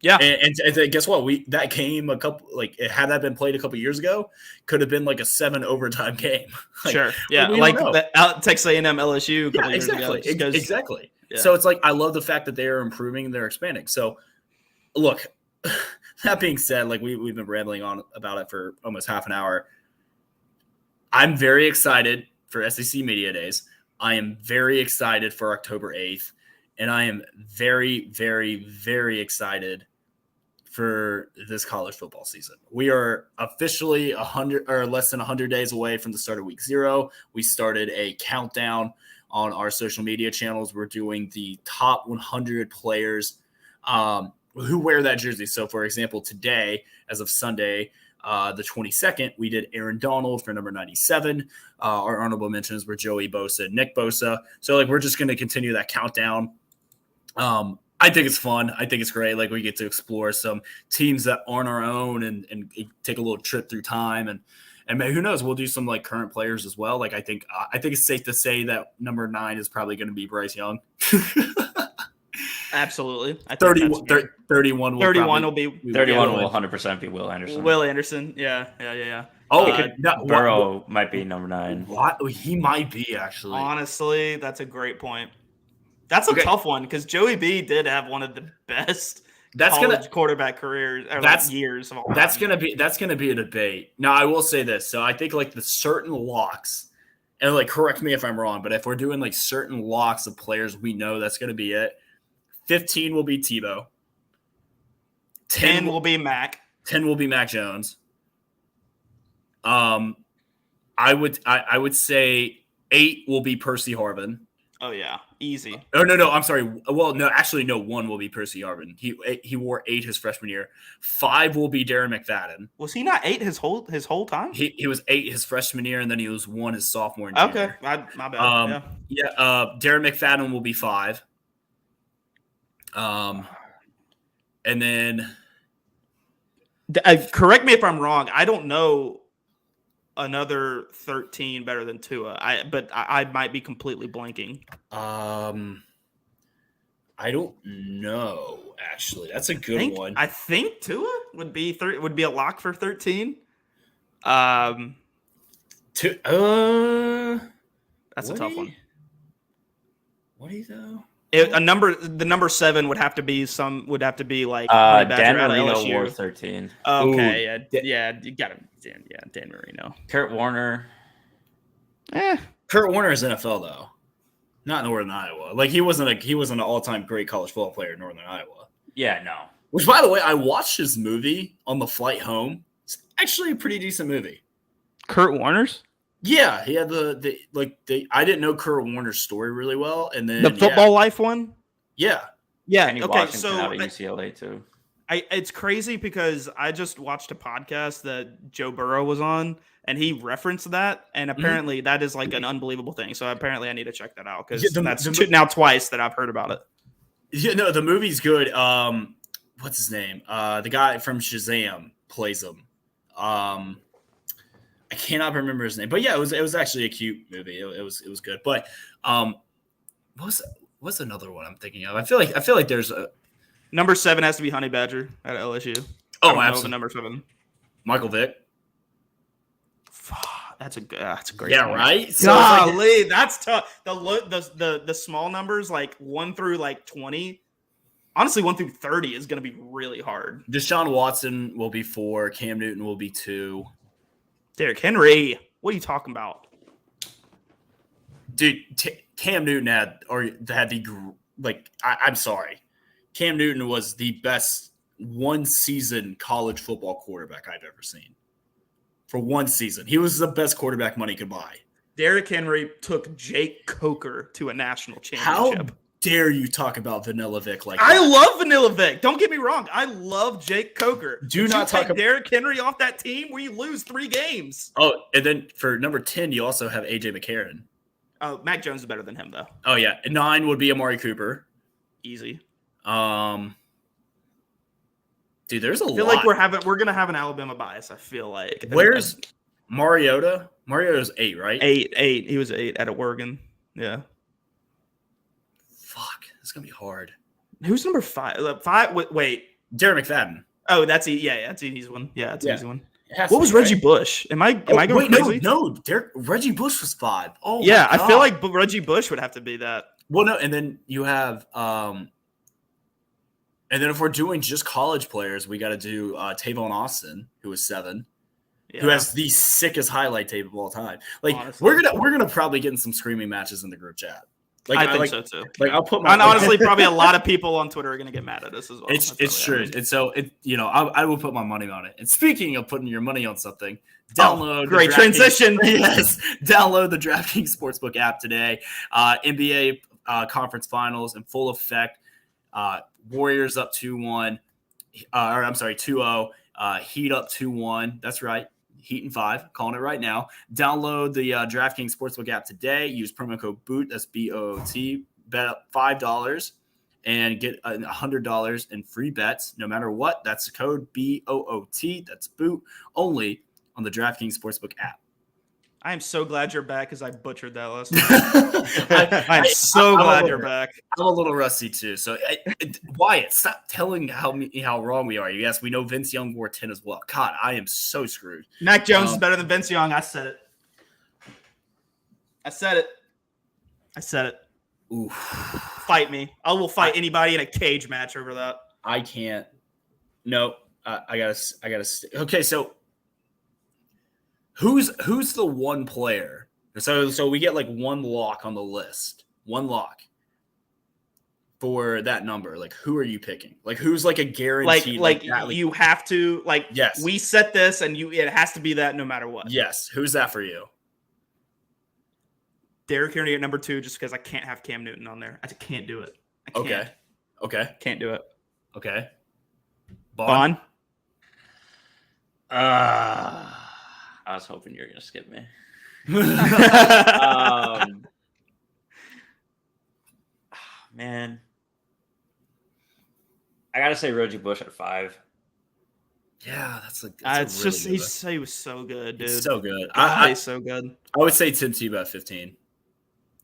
Yeah, and guess what? That game had that been played a couple years ago, could have been like a 7 overtime game. Sure, yeah, like the Texas A&M LSU. A couple years ago, exactly. Yeah. So it's like I love the fact that they are improving and they're expanding. So, look, that being said, like we've been rambling on about it for almost half an hour. I'm very excited for SEC Media Days. I am very excited for October 8th, and I am very, very, very excited for this college football season. We are officially 100 or less than 100 days away from the start of week 0. We started a countdown on our social media channels. We're doing the top 100 players who wear that jersey. So, for example, today, as of Sunday, the 22nd, we did Aaron Donald for number 97. Our honorable mentions were Joey Bosa and Nick Bosa. So, like, we're just going to continue that countdown. I think it's fun. I think it's great. Like we get to explore some teams that aren't our own and take a little trip through time. And maybe, who knows, we'll do some like current players as well. Like I think it's safe to say that number 9 is probably going to be Bryce Young. Absolutely. 31 will 31 will 100% be Will Anderson. Will Anderson. Yeah. Oh, Burrow might be number 9. What? He might be, actually. Honestly, that's a great point. That's a tough one because Joey B did have one of the best quarterback careers or years of all time. That's gonna be a debate. Now, I will say this. So I think like the certain locks, and like correct me if I'm wrong, but if we're doing like certain locks of players we know, that's gonna be it. 15 will be Tebow. 10 will be Mac. 10 will be Mac Jones. I would say 8 will be Percy Harvin. Oh yeah, easy. Oh no, I'm sorry. Well, no, actually, no. 1 will be Percy Harvin. He wore 8 his freshman year. 5 will be Darren McFadden. Was he not 8 his whole time? He was 8 his freshman year, and then he was 1 his sophomore and junior. Okay, my bad. Darren McFadden will be 5. And then correct me if I'm wrong. I don't know another 13 better than Tua. I might be completely blanking. I don't know. Actually, that's a good one. I think Tua would be a lock for 13. That's a tough one. What do you know? The number 7 would have to be like Dan Marino wore 13. Okay, yeah, you got him. Dan Marino. Kurt Warner. Kurt Warner is NFL though, not Northern Iowa. Like he wasn't an all-time great college football player in Northern Iowa. Yeah, no. Which, by the way, I watched his movie on the flight home. It's actually a pretty decent movie. Kurt Warner's. Yeah, he had I didn't know Kurt Warner's story really well, and then the football life one. Yeah. Kenny Washington out of UCLA too. It's crazy because I just watched a podcast that Joe Burrow was on, and he referenced that, and apparently that is like an unbelievable thing. So apparently I need to check that out because that's now twice that I've heard about it. Yeah, no, the movie's good. What's his name? The guy from Shazam plays him. I cannot remember his name, but yeah, it was actually a cute movie. It was good. But what's another one I'm thinking of? I feel like there's a number 7 has to be Honey Badger at LSU. Oh, absolutely. Number 7. Michael Vick. That's a great. Yeah, point. right. So golly, that's tough. The small numbers like 1 through like 20. Honestly, 1 through 30 is going to be really hard. Deshaun Watson will be 4. Cam Newton will be 2. Derrick Henry, what are you talking about? Dude, Cam Newton had the I'm sorry. Cam Newton was the best one-season college football quarterback I've ever seen. For one season. He was the best quarterback money could buy. Derrick Henry took Jake Coker to a national championship. How dare you talk about Vanilla Vic like that? I love Vanilla Vic. Don't get me wrong. I love Jake Coker. Do not talk about Derrick Henry off that team. We lose 3 games. Oh, and then for number 10, you also have AJ McCarron. Oh, Mac Jones is better than him though. Oh yeah, 9 would be Amari Cooper. Easy. Dude, there's a lot. I feel like we're gonna have an Alabama bias. I feel like. Where's Mariota? Mariota's 8, right? 8. He was 8 at Oregon. Yeah. Fuck, it's gonna be hard. Who's number 5? 5. Wait. Darren McFadden. Oh, that's that's an easy one. Yeah, that's an easy one. What was Reggie Bush? Am I going crazy? No. Reggie Bush was 5. Oh, yeah. I feel like Reggie Bush would have to be that. Well, no, and then you have and then if we're doing just college players, we got to do Tavon Austin, who was 7, who has the sickest highlight tape of all time. Like honestly, we're gonna probably get in some screaming matches in the group chat. Like I think so too. Like I'll put honestly, probably a lot of people on Twitter are gonna get mad at us as well. It's true. And so I will put my money on it. And speaking of putting your money on something, download great transition. Yes, download the DraftKings Sportsbook app today. NBA conference finals in full effect. Warriors up 2-1, 2-0. Heat up 2-1. That's right. Heat and 5. Calling it right now. Download the DraftKings Sportsbook app today. Use promo code BOOT. That's BOOT. Bet up $5 and get $100 in free bets. No matter what. That's the code BOOT. That's BOOT. Only on the DraftKings Sportsbook app. I am so glad you're back because I butchered that last time. I'm so glad you're back. I'm a little rusty too. So, Wyatt, stop telling how wrong we are. Yes, we know Vince Young wore 10 as well. God, I am so screwed. Mac Jones is better than Vince Young. I said it. Ooh. Fight me. I will fight anybody in a cage match over that. I can't. No, I gotta. Okay, so. Who's the one player? So we get like one lock on the list. One lock for that number. Like who are you picking? Like who's like a guaranteed like you have to yes. We set this and it has to be that no matter what. Yes. Who's that for you? Derrick Henry at number 2 just because I can't have Cam Newton on there. I can't do it. I can't. Okay. Can't do it. Okay. Bond. I was hoping you were going to skip me. Man. I got to say Reggie Bush at 5. Yeah, that's he was so good, dude. He's so good. He's so good. I would say Tim Tebow at 15.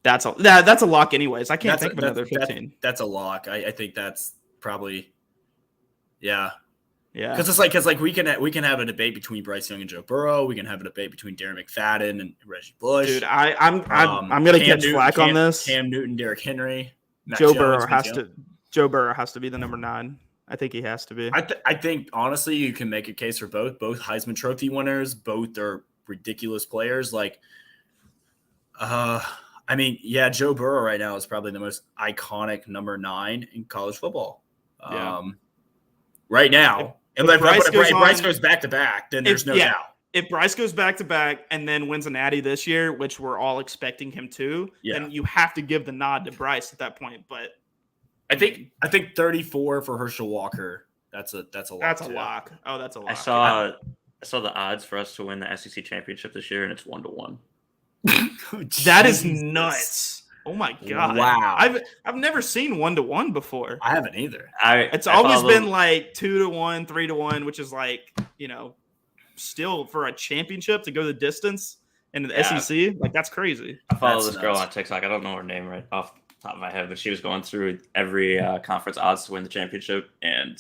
That's a lock anyways. I can't think of another 15. That's a lock. I think that's probably yeah. Yeah, because it's like we can have a debate between Bryce Young and Joe Burrow. We can have a debate between Darren McFadden and Reggie Bush. Dude, I'm gonna catch flack on this. Cam Newton, Derrick Henry, Joe Burrow has to be the number 9. I think he has to be. I think honestly, you can make a case for both. Both Heisman Trophy winners. Both are ridiculous players. Like, I mean, yeah, Joe Burrow right now is probably the most iconic number 9 in college football. Right now. And if Bryce goes back to back, then there's no doubt. If Bryce goes back to back and then wins a natty this year, which we're all expecting him to, then you have to give the nod to Bryce at that point. But I think 34 for Herschel Walker. That's a lock. That's a lock. Oh, that's a lock. I saw the odds for us to win the SEC championship this year, and it's 1-1. That is nuts. Oh my god! Wow, I've never seen 1-1 before. I haven't either. It's always been like 2-1, 3-1, which is like still for a championship to go the distance in the SEC, like that's crazy. I follow this girl on TikTok. I don't know her name right off the top of my head, but she was going through every conference odds to win the championship. And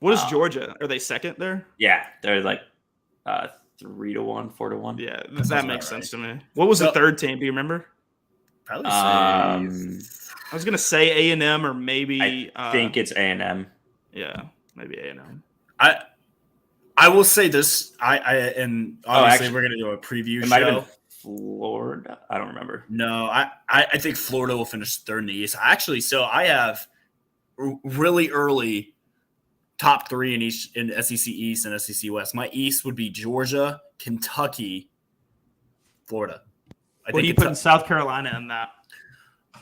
what is Georgia? Are they second there? Yeah, they're like 3-1, 4-1. Yeah, that makes sense to me. What was the third team? Do you remember? Probably I was gonna say A&M or maybe I think it's A&M. Yeah, maybe A&M. I will say this. And obviously we're gonna do a preview show. Might have been Florida. I don't remember. No, I think Florida will finish third in the East. So I have really early top three in SEC East and SEC West. My East would be Georgia, Kentucky, Florida. What are you putting South Carolina in that?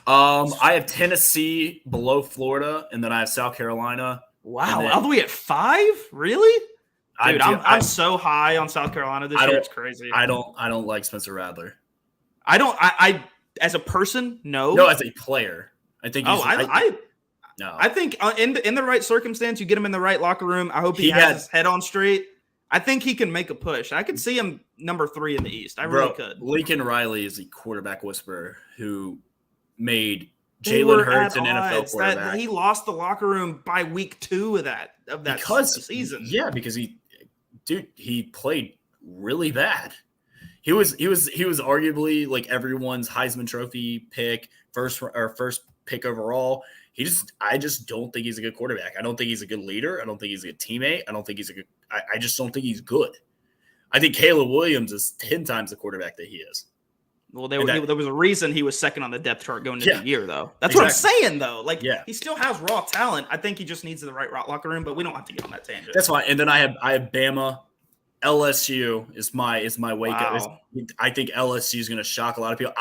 I have Tennessee below Florida, and then I have South Carolina. Wow, all the way at 5? Really? Dude, I'm so high on South Carolina this year. It's crazy. I don't like Spencer Rattler. I as a person, no. No, as a player, I think. No. I think in the right circumstance, you get him in the right locker room. I hope he has his head on straight. I think he can make a push. I could see him number 3 in the East. I really could. Lincoln Riley is the quarterback whisperer who made Jalen Hurts an NFL quarterback. He lost the locker room by week 2 of that season. Yeah, because he played really bad. He was arguably like everyone's Heisman Trophy pick, first pick overall. I just don't think he's a good quarterback. I don't think he's a good leader. I don't think he's a good teammate. I don't think he's a good. I just don't think he's good. I think Caleb Williams is 10 times the quarterback that he is. Well, there was a reason he was second on the depth chart going into the year, though. That's what I'm saying, though. Like, he still has raw talent. I think he just needs the right locker room, but we don't have to get on that tangent. That's fine. And then I have Bama. LSU is my wake up. I think LSU is going to shock a lot of people.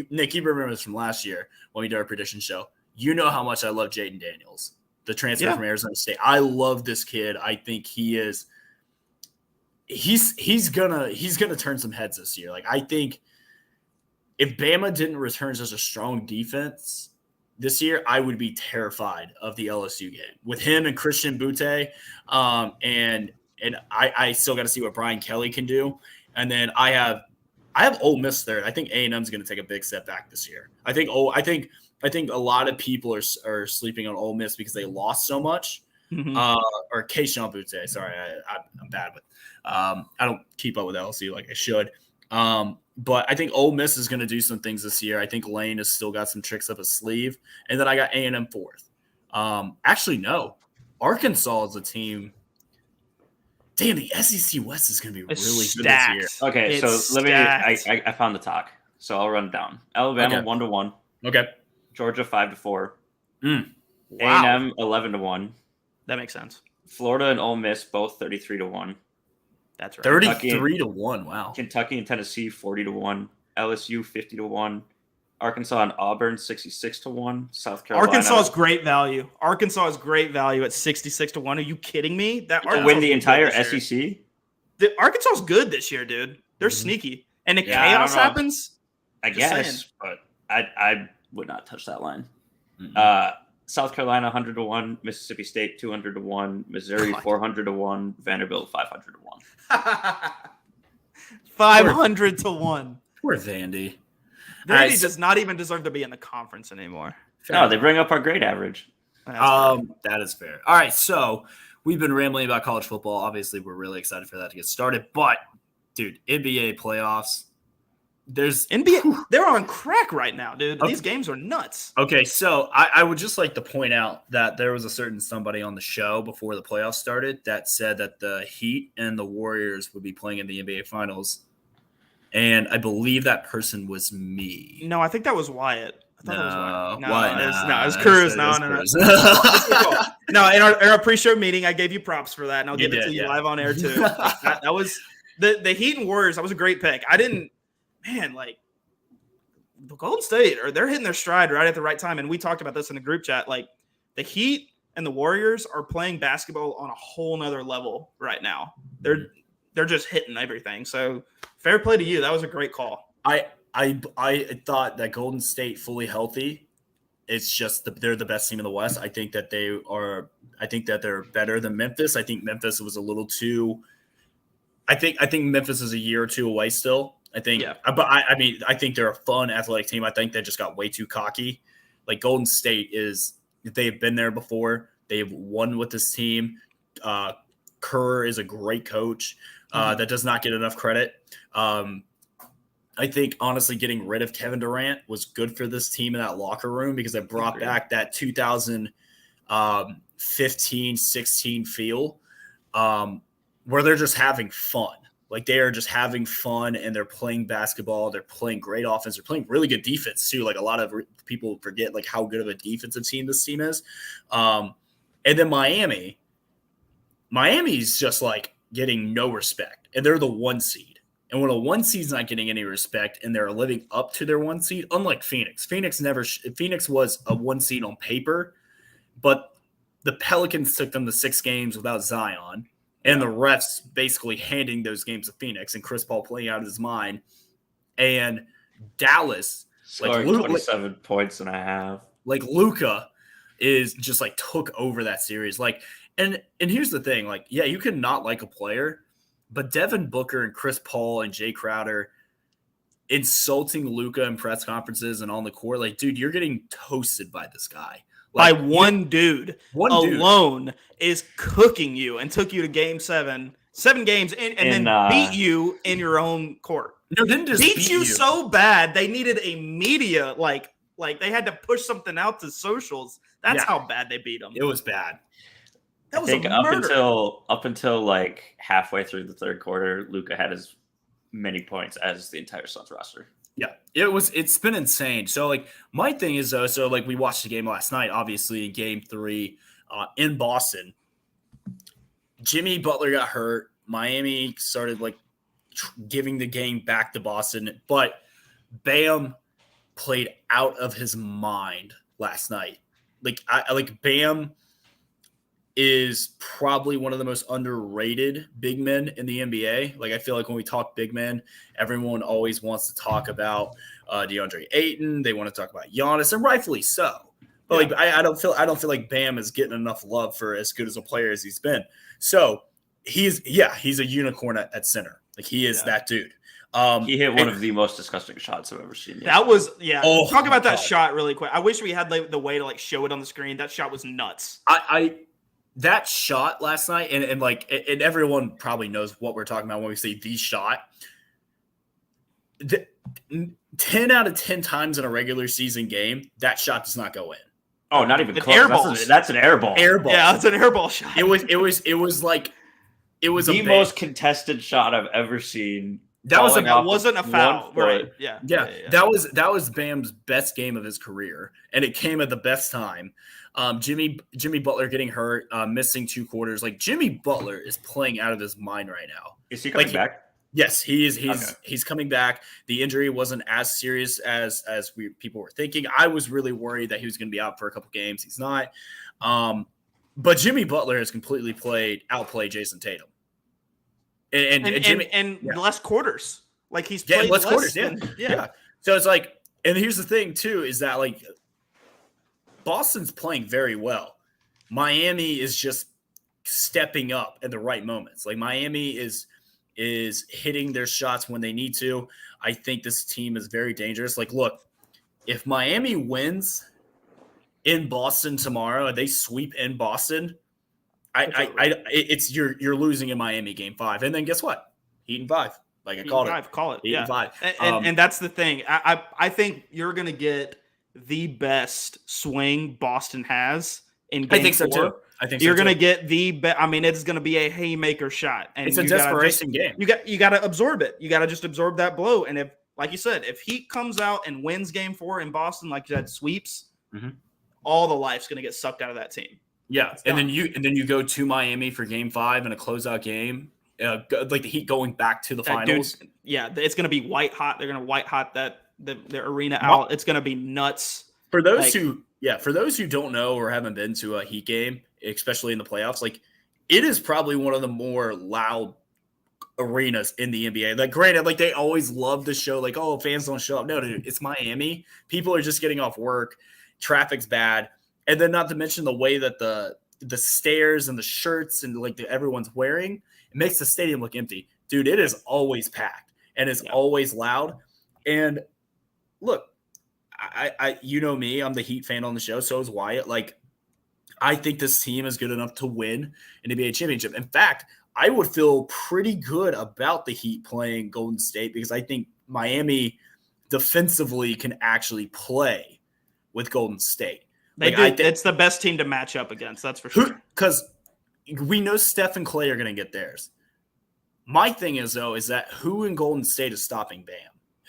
Nick, you remember this from last year when we did our prediction show. You know how much I love Jaden Daniels, the transfer from Arizona State. I love this kid. I think he's gonna turn some heads this year. Like, I think if Bama didn't return such a strong defense this year, I would be terrified of the LSU game with him and Christian Butte. And I still got to see what Brian Kelly can do. And then I have Ole Miss third. I think A&M is going to take a big step back this year. I think a lot of people are sleeping on Ole Miss because they lost so much. Mm-hmm. Or Keishawn Butte. Sorry, I'm bad with. I don't keep up with LSU like I should. But I think Ole Miss is going to do some things this year. I think Lane has still got some tricks up his sleeve. And then I got A&M fourth. Actually, no. Arkansas is a team. Damn, the SEC West is going to be really good this year. Okay, so let me. I found the talk, so I'll run it down. Alabama 1-1. Okay. Georgia 5-4. Wow. A&M 11-1. That makes sense. Florida and Ole Miss both 33-1. That's right. 33-1. Wow. Kentucky and Tennessee 40-1. LSU 50-1. Arkansas and Auburn 66-1. South Carolina. Arkansas is great value. Arkansas is great value at 66-1. Are you kidding me? That to win the entire SEC. Arkansas is good this year, dude. They're sneaky, and if chaos happens, I guess. But I would not touch that line. Mm-hmm. South Carolina 100-1. Mississippi State 200-1. Missouri 400-1. Vanderbilt 500-1. 500-1. Poor Vandy. Vandy does not even deserve to be in the conference anymore. No, they bring up our grade average. That is fair. All right, so we've been rambling about college football. Obviously, we're really excited for that to get started. But, dude, NBA playoffs. They're on crack right now, dude. Okay. These games are nuts. Okay, so I would just like to point out that there was a certain somebody on the show before the playoffs started that said that the Heat and the Warriors would be playing in the NBA Finals. And I believe that person was me. No, I think that was Wyatt. I thought that was Wyatt. No, it was Cruz. No, in our pre-show meeting, I gave you props for that, and I'll give it to you live on air too. that was the Heat and Warriors. That was a great pick. The Golden State, they're hitting their stride right at the right time. And we talked about this in the group chat. Like, the Heat and the Warriors are playing basketball on a whole nother level right now. They're just hitting everything. So fair play to you. That was a great call. I thought that Golden State fully healthy. It's just they're the best team in the West. I think that they're better than Memphis. I think Memphis was a little too I think Memphis is a year or two away still. I think, but I mean, I think they're a fun athletic team. I think they just got way too cocky. Like Golden State they've been there before. They've won with this team. Kerr is a great coach that does not get enough credit. I think, honestly, getting rid of Kevin Durant was good for this team in that locker room because it brought back that 2015-16 feel where they're just having fun. Like, they are just having fun, and they're playing basketball. They're playing great offense. They're playing really good defense, too. Like, a lot of people forget, like, how good of a defensive team this team is. And then Miami's just, like, getting no respect, and they're the 1 seed. And when a 1 seed's not getting any respect and they're living up to their 1 seed, unlike Phoenix. Phoenix was a 1 seed on paper, but the Pelicans took them to 6 games without Zion, and the refs basically handing those games to Phoenix and Chris Paul playing out of his mind. And Dallas, like 27 points and a half. Like Luka is just like took over that series. Like, and here's the thing, like, yeah, you can not like a player, but Devin Booker and Chris Paul and Jay Crowder insulting Luka in press conferences and on the court, like, dude, you're getting toasted by this guy. Like, by one dude alone is cooking you and took you to game 7 games, and then beat you in your own court. No, didn't just beat you so bad they needed a media like they had to push something out to socials. That's how bad they beat them. It was bad. That was I think up until like halfway through the third quarter, Luka had as many points as the entire Suns roster. Yeah, it's been insane. So, like, my thing is, though, so, like, we watched the game last night, obviously, in game 3 in Boston. Jimmy Butler got hurt. Miami started, like, giving the game back to Boston. But Bam played out of his mind last night. Like, Bam is probably one of the most underrated big men in the NBA. Like, I feel like when we talk big men, everyone always wants to talk about DeAndre Ayton. They want to talk about Giannis, and rightfully so. But like, I don't feel like Bam is getting enough love for as good as a player as he's been. So he's a unicorn at center. Like, he is that dude. He hit one of the most disgusting shots I've ever seen. That was talk about that shot really quick. I wish we had the way to like show it on the screen. That shot was nuts. That shot last night, and everyone probably knows what we're talking about when we say the shot. 10 out of 10 times in a regular season game, that shot does not go in. Oh, not even close. That's an air ball. Air ball. Yeah, that's an air ball shot. It was the most contested shot I've ever seen. That wasn't a foul, right? Yeah. That was Bam's best game of his career, and it came at the best time. Jimmy Butler getting hurt, missing 2 quarters. Like, Jimmy Butler is playing out of his mind right now. Is he coming back? Yes, he is. He's coming back. The injury wasn't as serious as people were thinking. I was really worried that he was going to be out for a couple games. He's not. But Jimmy Butler has completely outplayed Jason Tatum. And less quarters. Like, he's played less quarters. Yeah. So it's like, and here's the thing too, is that, like, Boston's playing very well. Miami is just stepping up at the right moments. Like, Miami is hitting their shots when they need to. I think this team is very dangerous. Like, look, if Miami wins in Boston tomorrow, they sweep in Boston, you're losing in Miami game 5. And then guess what? Heat in 5. Like, I called it. Call it. Heat in 5. And that's the thing. I think you're going to get the best swing Boston has in game 4. I think so too. You're going to get the best. I mean, it's going to be a haymaker shot. And it's a desperation game. You got to absorb it. You got to just absorb that blow. And if, like you said, if Heat comes out and wins game 4 in Boston, like you said, sweeps, all the life's going to get sucked out of that team. Yeah, and then you go to Miami for game 5 and a closeout game, like the Heat going back to the finals. It's going to be white hot. They're going to white hot the arena out. It's going to be nuts. For those who don't know or haven't been to a Heat game, especially in the playoffs, like, it is probably one of the more loud arenas in the NBA. Like, granted, like, they always love to show, like, oh, fans don't show up. No, dude, it's Miami. People are just getting off work. Traffic's bad. And then not to mention the way that the stairs and the shirts and, like, everyone's wearing, it makes the stadium look empty. dude, it is always packed and it's always loud. And look, I you know me, I'm the Heat fan on the show. So is Wyatt. Like, I think this team is good enough to win an NBA championship. In fact, I would feel pretty good about the Heat playing Golden State because I think Miami defensively can actually play with Golden State. It's the best team to match up against. That's for sure. Because we know Steph and Clay are going to get theirs. My thing is, though, is that who in Golden State is stopping Bam?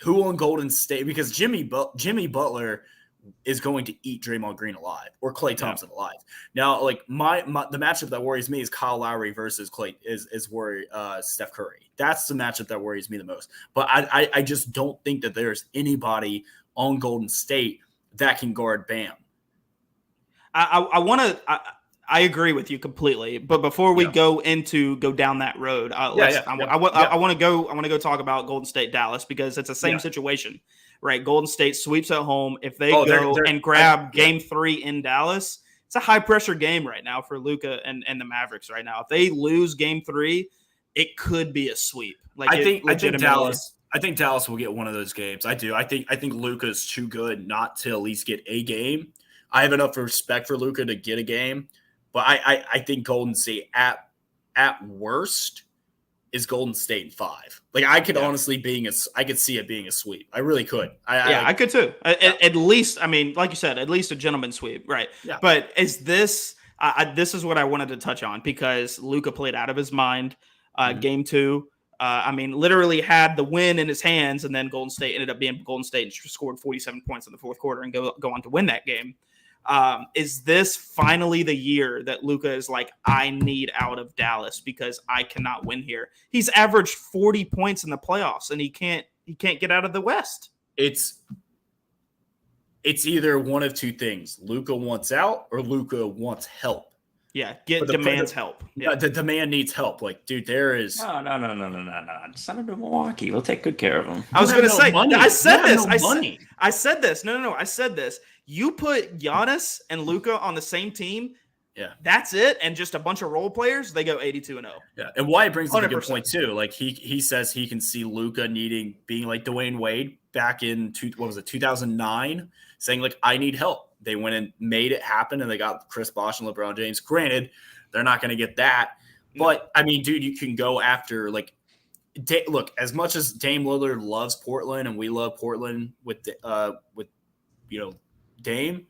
Who in Golden State? Because Jimmy Butler is going to eat Draymond Green alive or Klay Thompson alive. Now, like the matchup that worries me is Kyle Lowry versus Steph Curry. That's the matchup that worries me the most. But I just don't think that there's anybody on Golden State that can guard Bam. I agree with you completely. But before we go down that road, I want to go talk about Golden State Dallas because it's the same situation, right? Golden State sweeps at home. If they and grab Game 3 in Dallas, it's a high pressure game right now for Luka and the Mavericks right now. If they lose Game 3, it could be a sweep. I think Dallas will get one of those games. I do. I think Luka's too good not to at least get a game. I have enough respect for Luka to get a game, but I think Golden State at worst is Golden State in 5. Like I could honestly I could see it being a sweep. I really could. I could too. At least, I mean, like you said, at least a gentleman's sweep, right? Yeah. But is this? This is what I wanted to touch on because Luka played out of his mind. Game 2. I mean, literally had the win in his hands, and then Golden State ended up being Golden State and scored 47 points in the fourth quarter and go on to win that game. Is this finally the year that Luka is like, I need out of Dallas because I cannot win here? He's averaged 40 points in the playoffs, and he can't get out of the West. It's either one of two things: Luka wants out, or Luka wants help. Yeah, demands help. Yeah, the demand needs help. Like, dude, there is no. Send him to Milwaukee. We'll take good care of him. I was going to say, I said this. I said this. No. I said this. You put Giannis and Luka on the same team. Yeah, that's it. And just a bunch of role players, they go 82-0. Yeah, and Wyatt brings up a good point too. Like he says he can see Luka being like Dwayne Wade back in 2009, saying like, I need help. They went and made it happen, and they got Chris Bosh and LeBron James. Granted, they're not going to get that, but I mean, dude, you can go after like. Look, as much as Dame Lillard loves Portland, and we love Portland with Dame,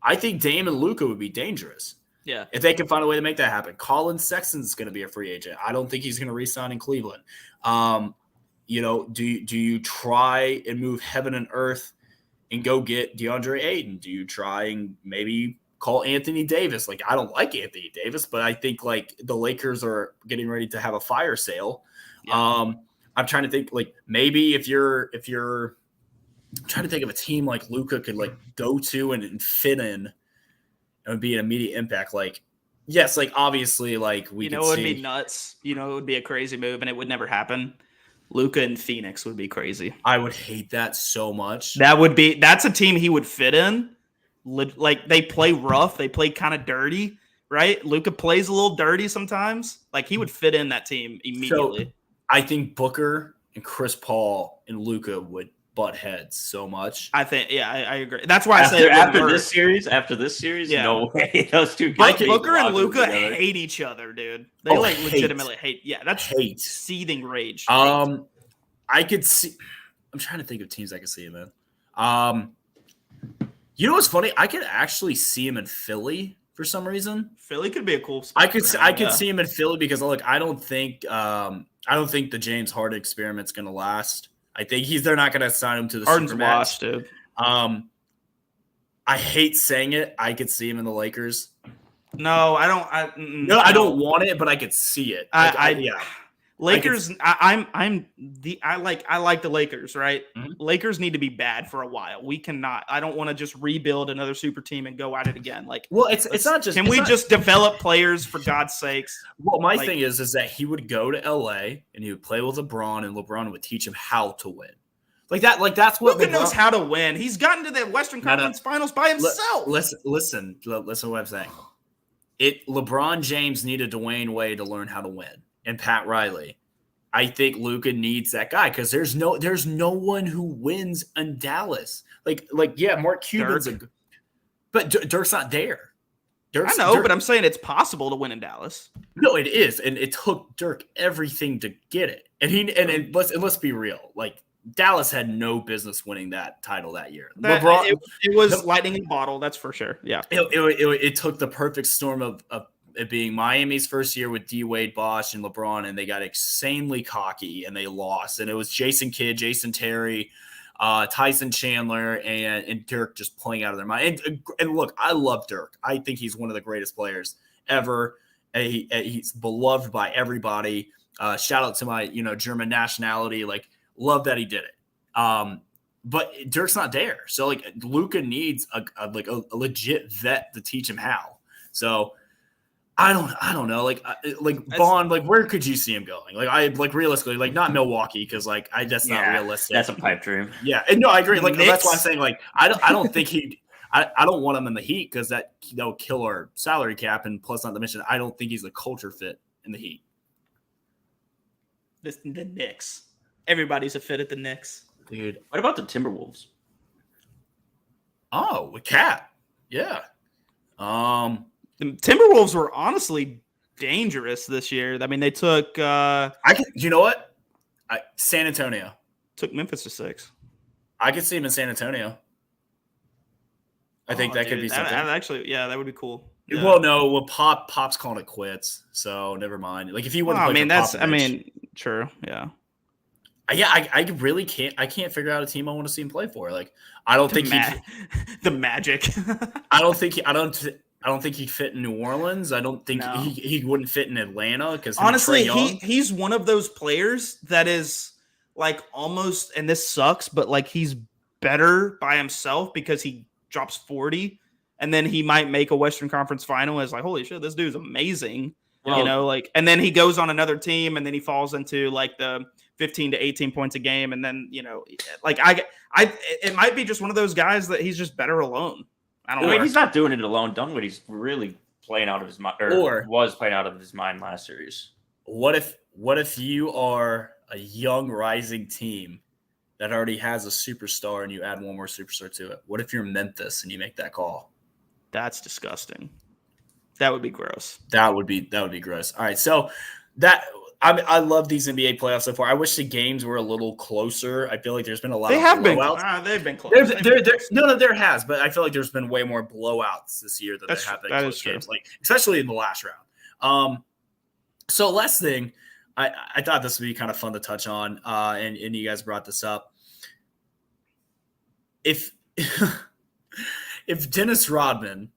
I think Dame and Luka would be dangerous. Yeah, if they can find a way to make that happen. Colin Sexton's going to be a free agent. I don't think he's going to re-sign in Cleveland. Do you try and move heaven and earth and go get DeAndre Ayton? Do you try and maybe call Anthony Davis? Like, I don't like Anthony Davis, but I think like the Lakers are getting ready to have a fire sale. Yeah. I'm trying to think like maybe if you're I'm trying to think of a team like Luka could like go to and fit in and be an immediate impact. Like, yes, like obviously like we it would be nuts. It would be a crazy move and it would never happen. Luka in Phoenix would be crazy. I would hate that so much. That's a team he would fit in. Like they play rough, they play kind of dirty, right? Luka plays a little dirty sometimes. Like he would fit in that team immediately. So, I think Booker and Chris Paul and Luka would butt heads so much. I think, I agree. That's why I say after this series, no way. Those two guys. Booker and Luka hate each other, dude. They legitimately hate. Yeah, that's seething rage. I could see. I'm trying to think of teams I could see him in. You know what's funny? I could actually see him in Philly for some reason. Philly could be a cool spot. I could see him in Philly because I don't think the James Harden experiment's going to last. I think they're not going to sign him to the Harden's Supermax. Washed, dude. I hate saying it. I could see him in the Lakers. No, I don't. I don't want it, but I could see it. Lakers. I like the Lakers, right? Mm-hmm. Lakers need to be bad for a while. We cannot. I don't want to just rebuild another super team and go at it again. Like, well, it's not just. Can we just develop players for God's sakes? Well, my thing is that he would go to LA and he would play with LeBron, and LeBron would teach him how to win. Like that. Like that's what Luka knows how to win. He's gotten to the Western Conference Finals by himself. Listen to what I'm saying. LeBron James needed Dwayne Wade to learn how to win. And Pat Riley. I think Luka needs that guy because there's no one who wins in Dallas. Like yeah, Mark Cuban's but Dirk's not there. I know, but I'm saying it's possible to win in Dallas. No, it is, and it took Dirk everything to get it. And let's be real, like Dallas had no business winning that title that year. It was lightning in a bottle, that's for sure. Yeah, it took the perfect storm of it being Miami's first year with D Wade, Bosh, and LeBron, and they got insanely cocky and they lost. And it was Jason Kidd, Jason Terry, Tyson Chandler, and Dirk just playing out of their mind. And look, I love Dirk. I think he's one of the greatest players ever. He's beloved by everybody. Shout out to my German nationality. Like, love that he did it. But Dirk's not there. So like Luka needs a legit vet to teach him how. So I don't know. Like Bond, like where could you see him going? Like realistically, like not Milwaukee, because like that's not realistic. That's a pipe dream. Yeah. And no, I agree. Like that's why I'm saying like I don't think I don't want him in the Heat because that'll kill our salary cap, and plus not to mention I don't think he's a culture fit in the Heat. The Knicks. Everybody's a fit at the Knicks. Dude. What about the Timberwolves? Oh, with Cat. Yeah. The Timberwolves were honestly dangerous this year. I mean, they took you know what? San Antonio. Took Memphis to 6. I could see him in San Antonio. I think that could be something. Actually, yeah, that would be cool. Yeah. Well, no, Pop's calling it quits, so never mind. Like if he wouldn't true, yeah. I really can't. I can't figure out a team I want to see him play for. Like I don't think the Magic. I don't think he'd fit in New Orleans. I don't think he wouldn't fit in Atlanta because honestly, he's one of those players that is like almost, and this sucks, but like he's better by himself because he drops 40, and then he might make a Western Conference final. As like, holy shit, this dude's amazing. Well, like, and then he goes on another team, and then he falls into like the 15 to 18 points a game, and then like it might be just one of those guys that he's just better alone. I don't know. He's not doing it alone. Dunwoodie's really playing out of his mind, or was playing out of his mind last series. What if you are a young rising team that already has a superstar and you add one more superstar to it? What if you're Memphis and you make that call? That's disgusting. That would be gross. That would be gross. All right, so I love these NBA playoffs so far. I wish the games were a little closer. I feel like there's been a lot of blowouts. They've been close. There has, but I feel like there's been way more blowouts this year than there have been close games, like especially in the last round. So last thing, I thought this would be kind of fun to touch on, and you guys brought this up. If Dennis Rodman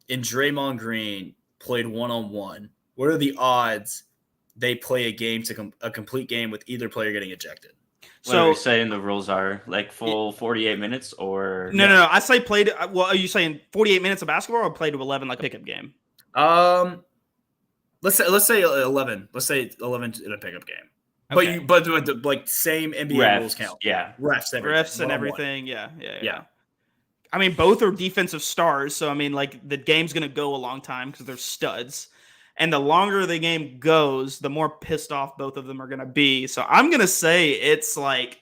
and Draymond Green played one-on-one, what are the odds they play a complete game with either player getting ejected? So you're saying the rules are like full 48 minutes or no. I say played. Well, are you saying 48 minutes of basketball or play to 11 like a pickup game? Let's say 11. Let's say 11 in a pickup game. Okay. But like same NBA rules count. Yeah, refs and everything. Yeah. I mean, both are defensive stars, so I mean, like the game's gonna go a long time because they're studs. And the longer the game goes, the more pissed off both of them are going to be. So I'm going to say it's like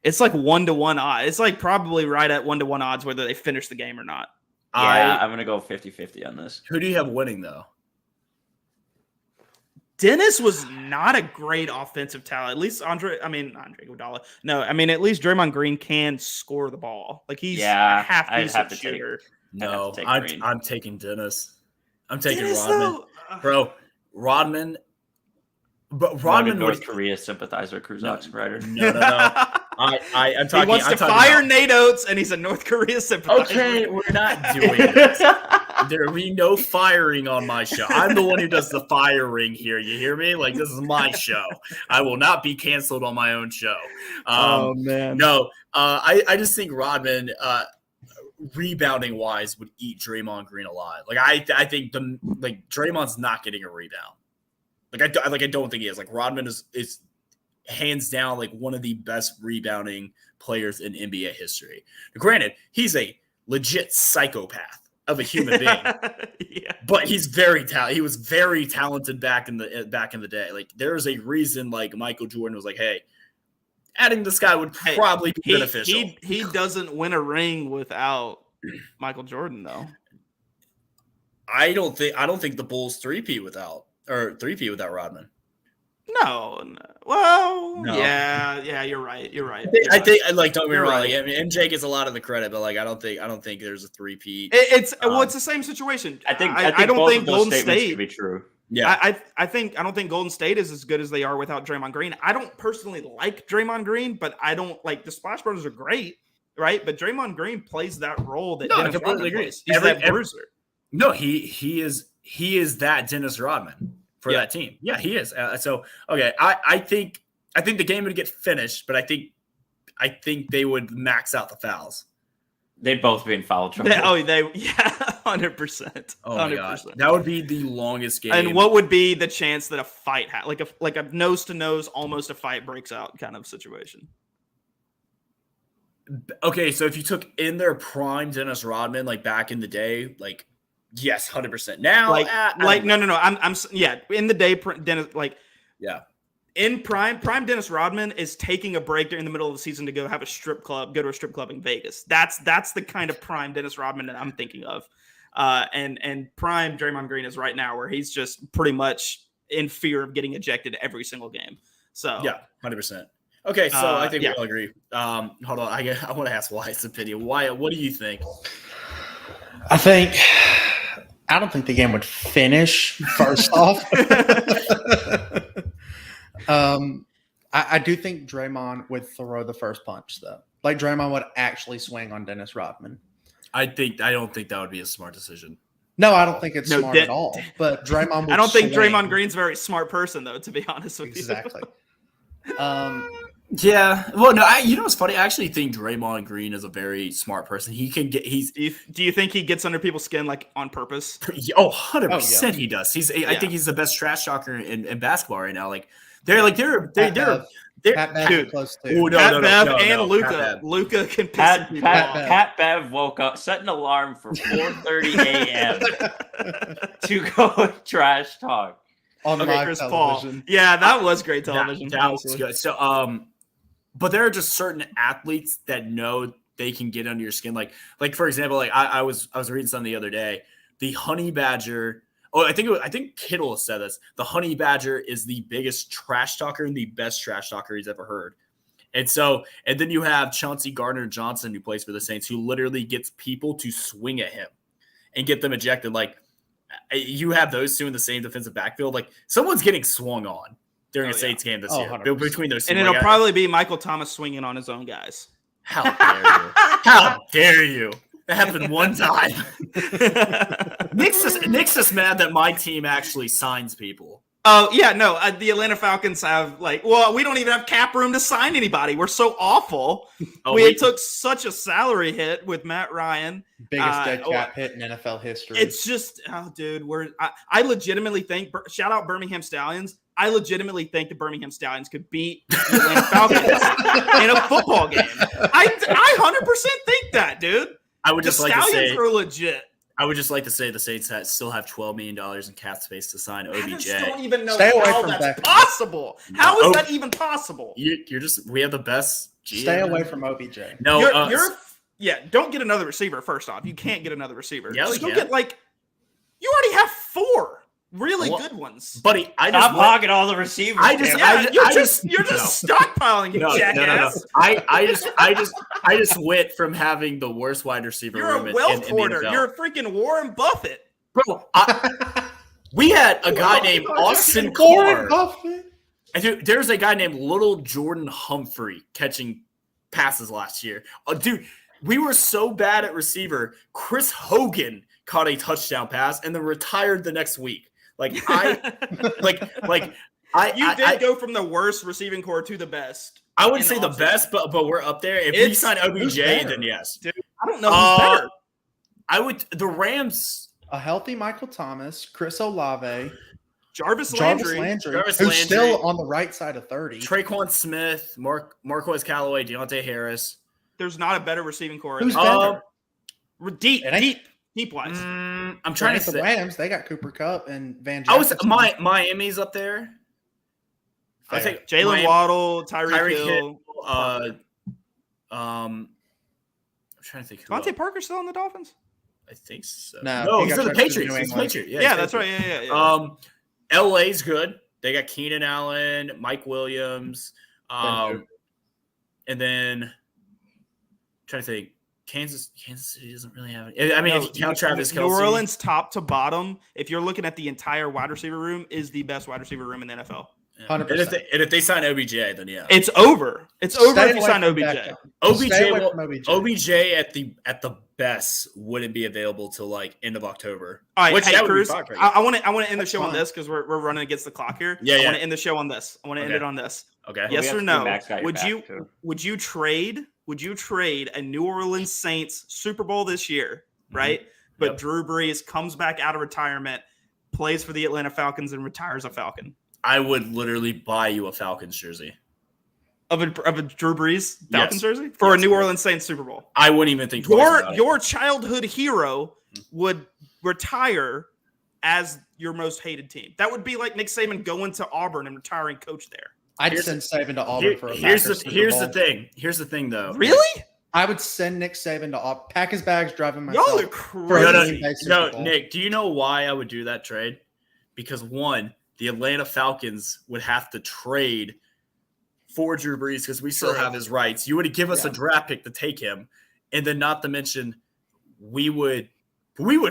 1-to-1 odds. It's like probably right at 1-to-1 odds whether they finish the game or not. Yeah, I'm going to go 50-50 on this. Who do you have winning, though? Dennis was not a great offensive talent. At least Andre Iguodala. No, I mean, at least Draymond Green can score the ball. Like he's a half-decent shooter. I'm taking Dennis. I'm taking Rodman. Bro, Rodman. But Rodman, North Korea sympathizer, Cruz writer. No. I'm talking. He wants to fire Nate Oates, and he's a North Korea sympathizer. Okay, we're not doing this. There will be no firing on my show. I'm the one who does the firing here. You hear me? Like this is my show. I will not be canceled on my own show. Oh man. No. I just think Rodman. Rebounding wise would eat Draymond Green alive. Like I think Draymond's not getting a rebound. Like I don't think he is. Like Rodman is hands down like one of the best rebounding players in NBA history. Now, granted, he's a legit psychopath. of a human being. Yeah. But he's very talented. He was very talented back in the day. Like there's a reason like Michael Jordan was like, hey, adding this guy would probably be beneficial. He doesn't win a ring without Michael Jordan though. I don't think the Bulls three-peat without Rodman. No. Well, No. yeah, you're right. I think like don't get me wrong. Right. Like, I mean, MJ gets a lot of the credit, but like I don't think there's a three-peat. It's the same situation. I think I don't think Golden State could be true. Yeah, I don't think Golden State is as good as they are without Draymond Green. I don't personally like Draymond Green, but I don't like the Splash Brothers are great, right? But Draymond Green plays that role that Dennis Rodman plays. He's that bruiser. No, he is that Dennis Rodman for that team. Yeah, he is. So okay, I think the game would get finished, but I think they would max out the fouls. They'd both be in foul trouble. 100%. Oh my god, that would be the longest game. And what would be the chance that a fight, like a nose to nose, almost a fight breaks out kind of situation? Okay, so if you took in their prime Dennis Rodman, like back in the day, like yes, 100%. Now, no. I'm in the day, Dennis, like yeah. In prime Dennis Rodman is taking a break in the middle of the season to go to a strip club in Vegas. That's the kind of prime Dennis Rodman that I'm thinking of. And prime Draymond Green is right now where he's just pretty much in fear of getting ejected every single game. So yeah, 100%. Okay, so I think we all agree. Hold on, I want to ask Wyatt's opinion. Wyatt, what do you think? I don't think the game would finish. First off. I do think Draymond would throw the first punch, though. Like Draymond would actually swing on Dennis Rodman. I don't think that would be a smart decision. No, I don't think it's smart at all. But Draymond would I don't think swing. Draymond Green's a very smart person, though, to be honest with you. Exactly. Yeah. Well, no, you know what's funny? I actually think Draymond Green is a very smart person. He can get Do you think he gets under people's skin like on purpose? 100% he does. I think he's the best trash talker in basketball right now. Like they're Pat Bev close to. Pat Bev and Luka. Luka can piss Pat Bev woke up, set an alarm for 4:30 a.m. to go trash talk. On my Chris television. Paul. Yeah, that was great television. That was good. So, but there are just certain athletes that know they can get under your skin. Like for example, like I was reading something the other day. The honey badger. Oh, I think Kittle said this. The honey badger is the biggest trash talker and the best trash talker he's ever heard. And then you have Chauncey Gardner-Johnson, who plays for the Saints, who literally gets people to swing at him and get them ejected. Like you have those two in the same defensive backfield. Like someone's getting swung on during a Saints game this year 100%. between those two. And it'll probably be Michael Thomas swinging on his own guys. How dare you? How dare you? That happened one time. Nick's just mad that my team actually signs people. Oh, yeah, no. The Atlanta Falcons have, we don't even have cap room to sign anybody. We're so awful. We took such a salary hit with Matt Ryan. Biggest dead cap hit in NFL history. It's just, dude, I legitimately think, shout out Birmingham Stallions, I legitimately think the Birmingham Stallions could beat the Atlanta Falcons in a football game. I 100% think that, dude. I would just the like to say Stallions are legit. I would just like to say the Saints still have $12 million in cap space to sign OBJ. I just don't even know Stay away how from that's Beckham. possible. How is that even possible? We have the best GM. Stay away from OBJ. No, don't get another receiver. First off, you can't get another receiver. Yeah, just go get you already have 4 really good ones, buddy. Stop hogging all the receivers. You're just stockpiling, you jackass. I just went from having the worst wide receiver You're room a wealth in hoarder. the NFL. You're a freaking Warren Buffett, Bro, we had a guy named Austin Carr. And there's a guy named Little Jordan Humphrey catching passes last year. Dude, we were so bad at receiver. Chris Hogan caught a touchdown pass and then retired the next week. You did go from the worst receiving core to the best. I would say the best, but we're up there. If we sign OBJ, then yes. Dude, I don't know who's better. The Rams. A healthy Michael Thomas, Chris Olave, Jarvis Landry, who's still on the right side of 30. Traquan Smith, Marquez Callaway, Deontay Harris. There's not a better receiving core. Who's better? Deep. deep wise. I'm trying to the say Rams. They got Cooper Kupp and Van. I was Jefferson. Miami's up there. Fair. I think Jalen Waddle, Tyreek Hill. I'm trying to think. Devontae Parker still on the Dolphins? I think so. No, he's he on got the traded to Patriots. New He's England. Patriot. Yeah, that's right. Yeah. LA's good. They got Keenan Allen, Mike Williams, and then I'm trying to think. Kansas City doesn't really have it. I mean, if you count Travis Kelce. New Orleans, top to bottom, if you're looking at the entire wide receiver room, is the best wide receiver room in the NFL. 100%. And if they sign OBJ, then yeah, it's over. It's over Stay if you away sign from OBJ. Beckham. OBJ at the best wouldn't be available till like end of October. All right, which hey, that would be Cruz, fine for you. I want to end the That's show on fine. this because we're running against the clock here. Yeah, I yeah. want to end the show on this. I want to end it on this. Okay. Yes or no? Max got your Would back, too. Would you trade a New Orleans Saints Super Bowl this year, right? But Yep. Drew Brees comes back out of retirement, plays for the Atlanta Falcons, and retires a Falcon. I would literally buy you a Falcons jersey. Of a Drew Brees Falcons Yes. jersey for a Yes. New Orleans Saints Super Bowl. I wouldn't even think twice about it. Your childhood hero would retire as your most hated team. That would be like Nick Saban going to Auburn and retiring coach there. I'd send Saban to Auburn for a Packers Super Here's Bowl. the thing. Here's the thing, though. Really? I would send Nick Saban to Auburn. Pack his bags, driving myself. Y'all are For a crazy. Green Bay Super Bowl. Nick, do you know why I would do that trade? Because one, the Atlanta Falcons would have to trade for Drew Brees because we still have his rights. You would give us a draft pick to take him, and then not to mention, we would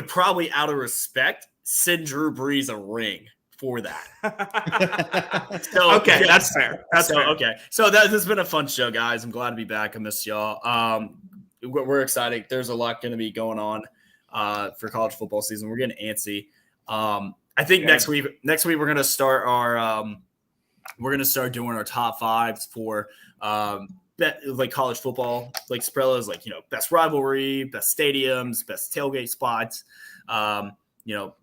probably out of respect send Drew Brees a ring for that. So, Okay, that's fair. That's fair. okay. So this has been a fun show, guys. I'm glad to be back. I missed y'all. We're excited. There's a lot going to be going on for college football season. We're getting antsy. I think next week we're going to start doing our top fives for like college football, like Sprellas, like, best rivalry, best stadiums, best tailgate spots,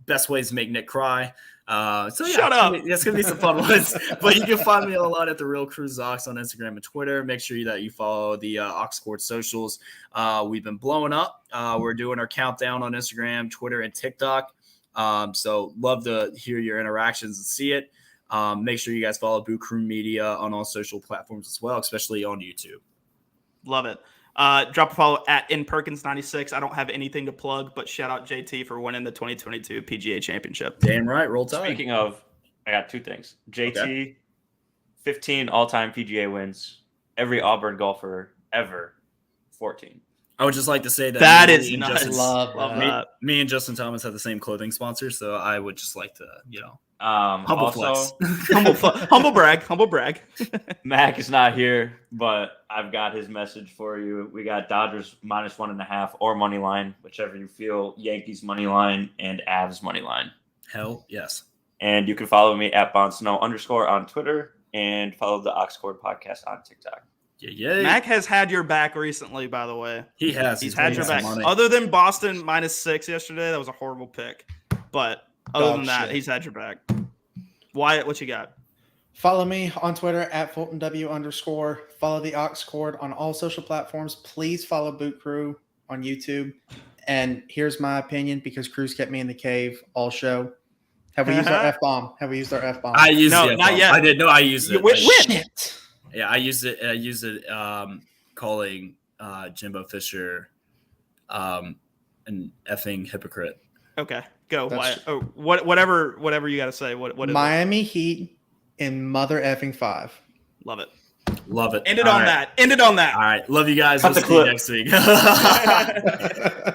best ways to make Nick cry. Shut up. It's gonna be some fun ones. But you can find me a lot at the Real Cruz Ox on Instagram and Twitter. Make sure that you follow the Ox Court socials. We've been blowing up. We're doing our countdown on Instagram, Twitter, and TikTok. So love to hear your interactions and see it. Make sure you guys follow Boo Crew Media on all social platforms as well, especially on YouTube. Love it. Drop a follow at InPerkins96. I don't have anything to plug, but shout out JT for winning the 2022 PGA Championship. Damn right. Roll Tide. Speaking of, I got two things. JT, 15 all-time PGA wins. Every Auburn golfer ever, 14. I would just like to say that That me is and nuts. Justin- Love that. Me and Justin Thomas have the same clothing sponsor, so I would just like to, humble Also, flex. Humble brag. Mac is not here, but I've got his message for you. We got Dodgers -1.5 or money line, whichever you feel. Yankees money line and Avs money line. Hell yes. And you can follow me at @BonsNow_ on Twitter and follow the Oxcord podcast on TikTok. Yeah. Mac has had your back recently, by the way. He has. He's had your winning back. some money. Other than Boston -6 yesterday, that was a horrible pick. But other than that, shit. he's had your back. Wyatt, what you got? Follow me on Twitter at FultonW_. Follow the Ox Cord on all social platforms. Please follow Boot Crew on YouTube. And here's my opinion, because Cruz kept me in the cave all show. Have we used our F-bomb? I used No, it. not yet. I did. No, I used it. When? Shit. Yeah, I used it. Calling Jimbo Fisher an effing hypocrite. Okay, go. That's- Wyatt. Oh, whatever you got to say. What is it? Miami Heat in mother effing 5. Love it. Love it. End it All on right. that. End it on that. All right. Love you guys. Cut We'll the see you clip. next week.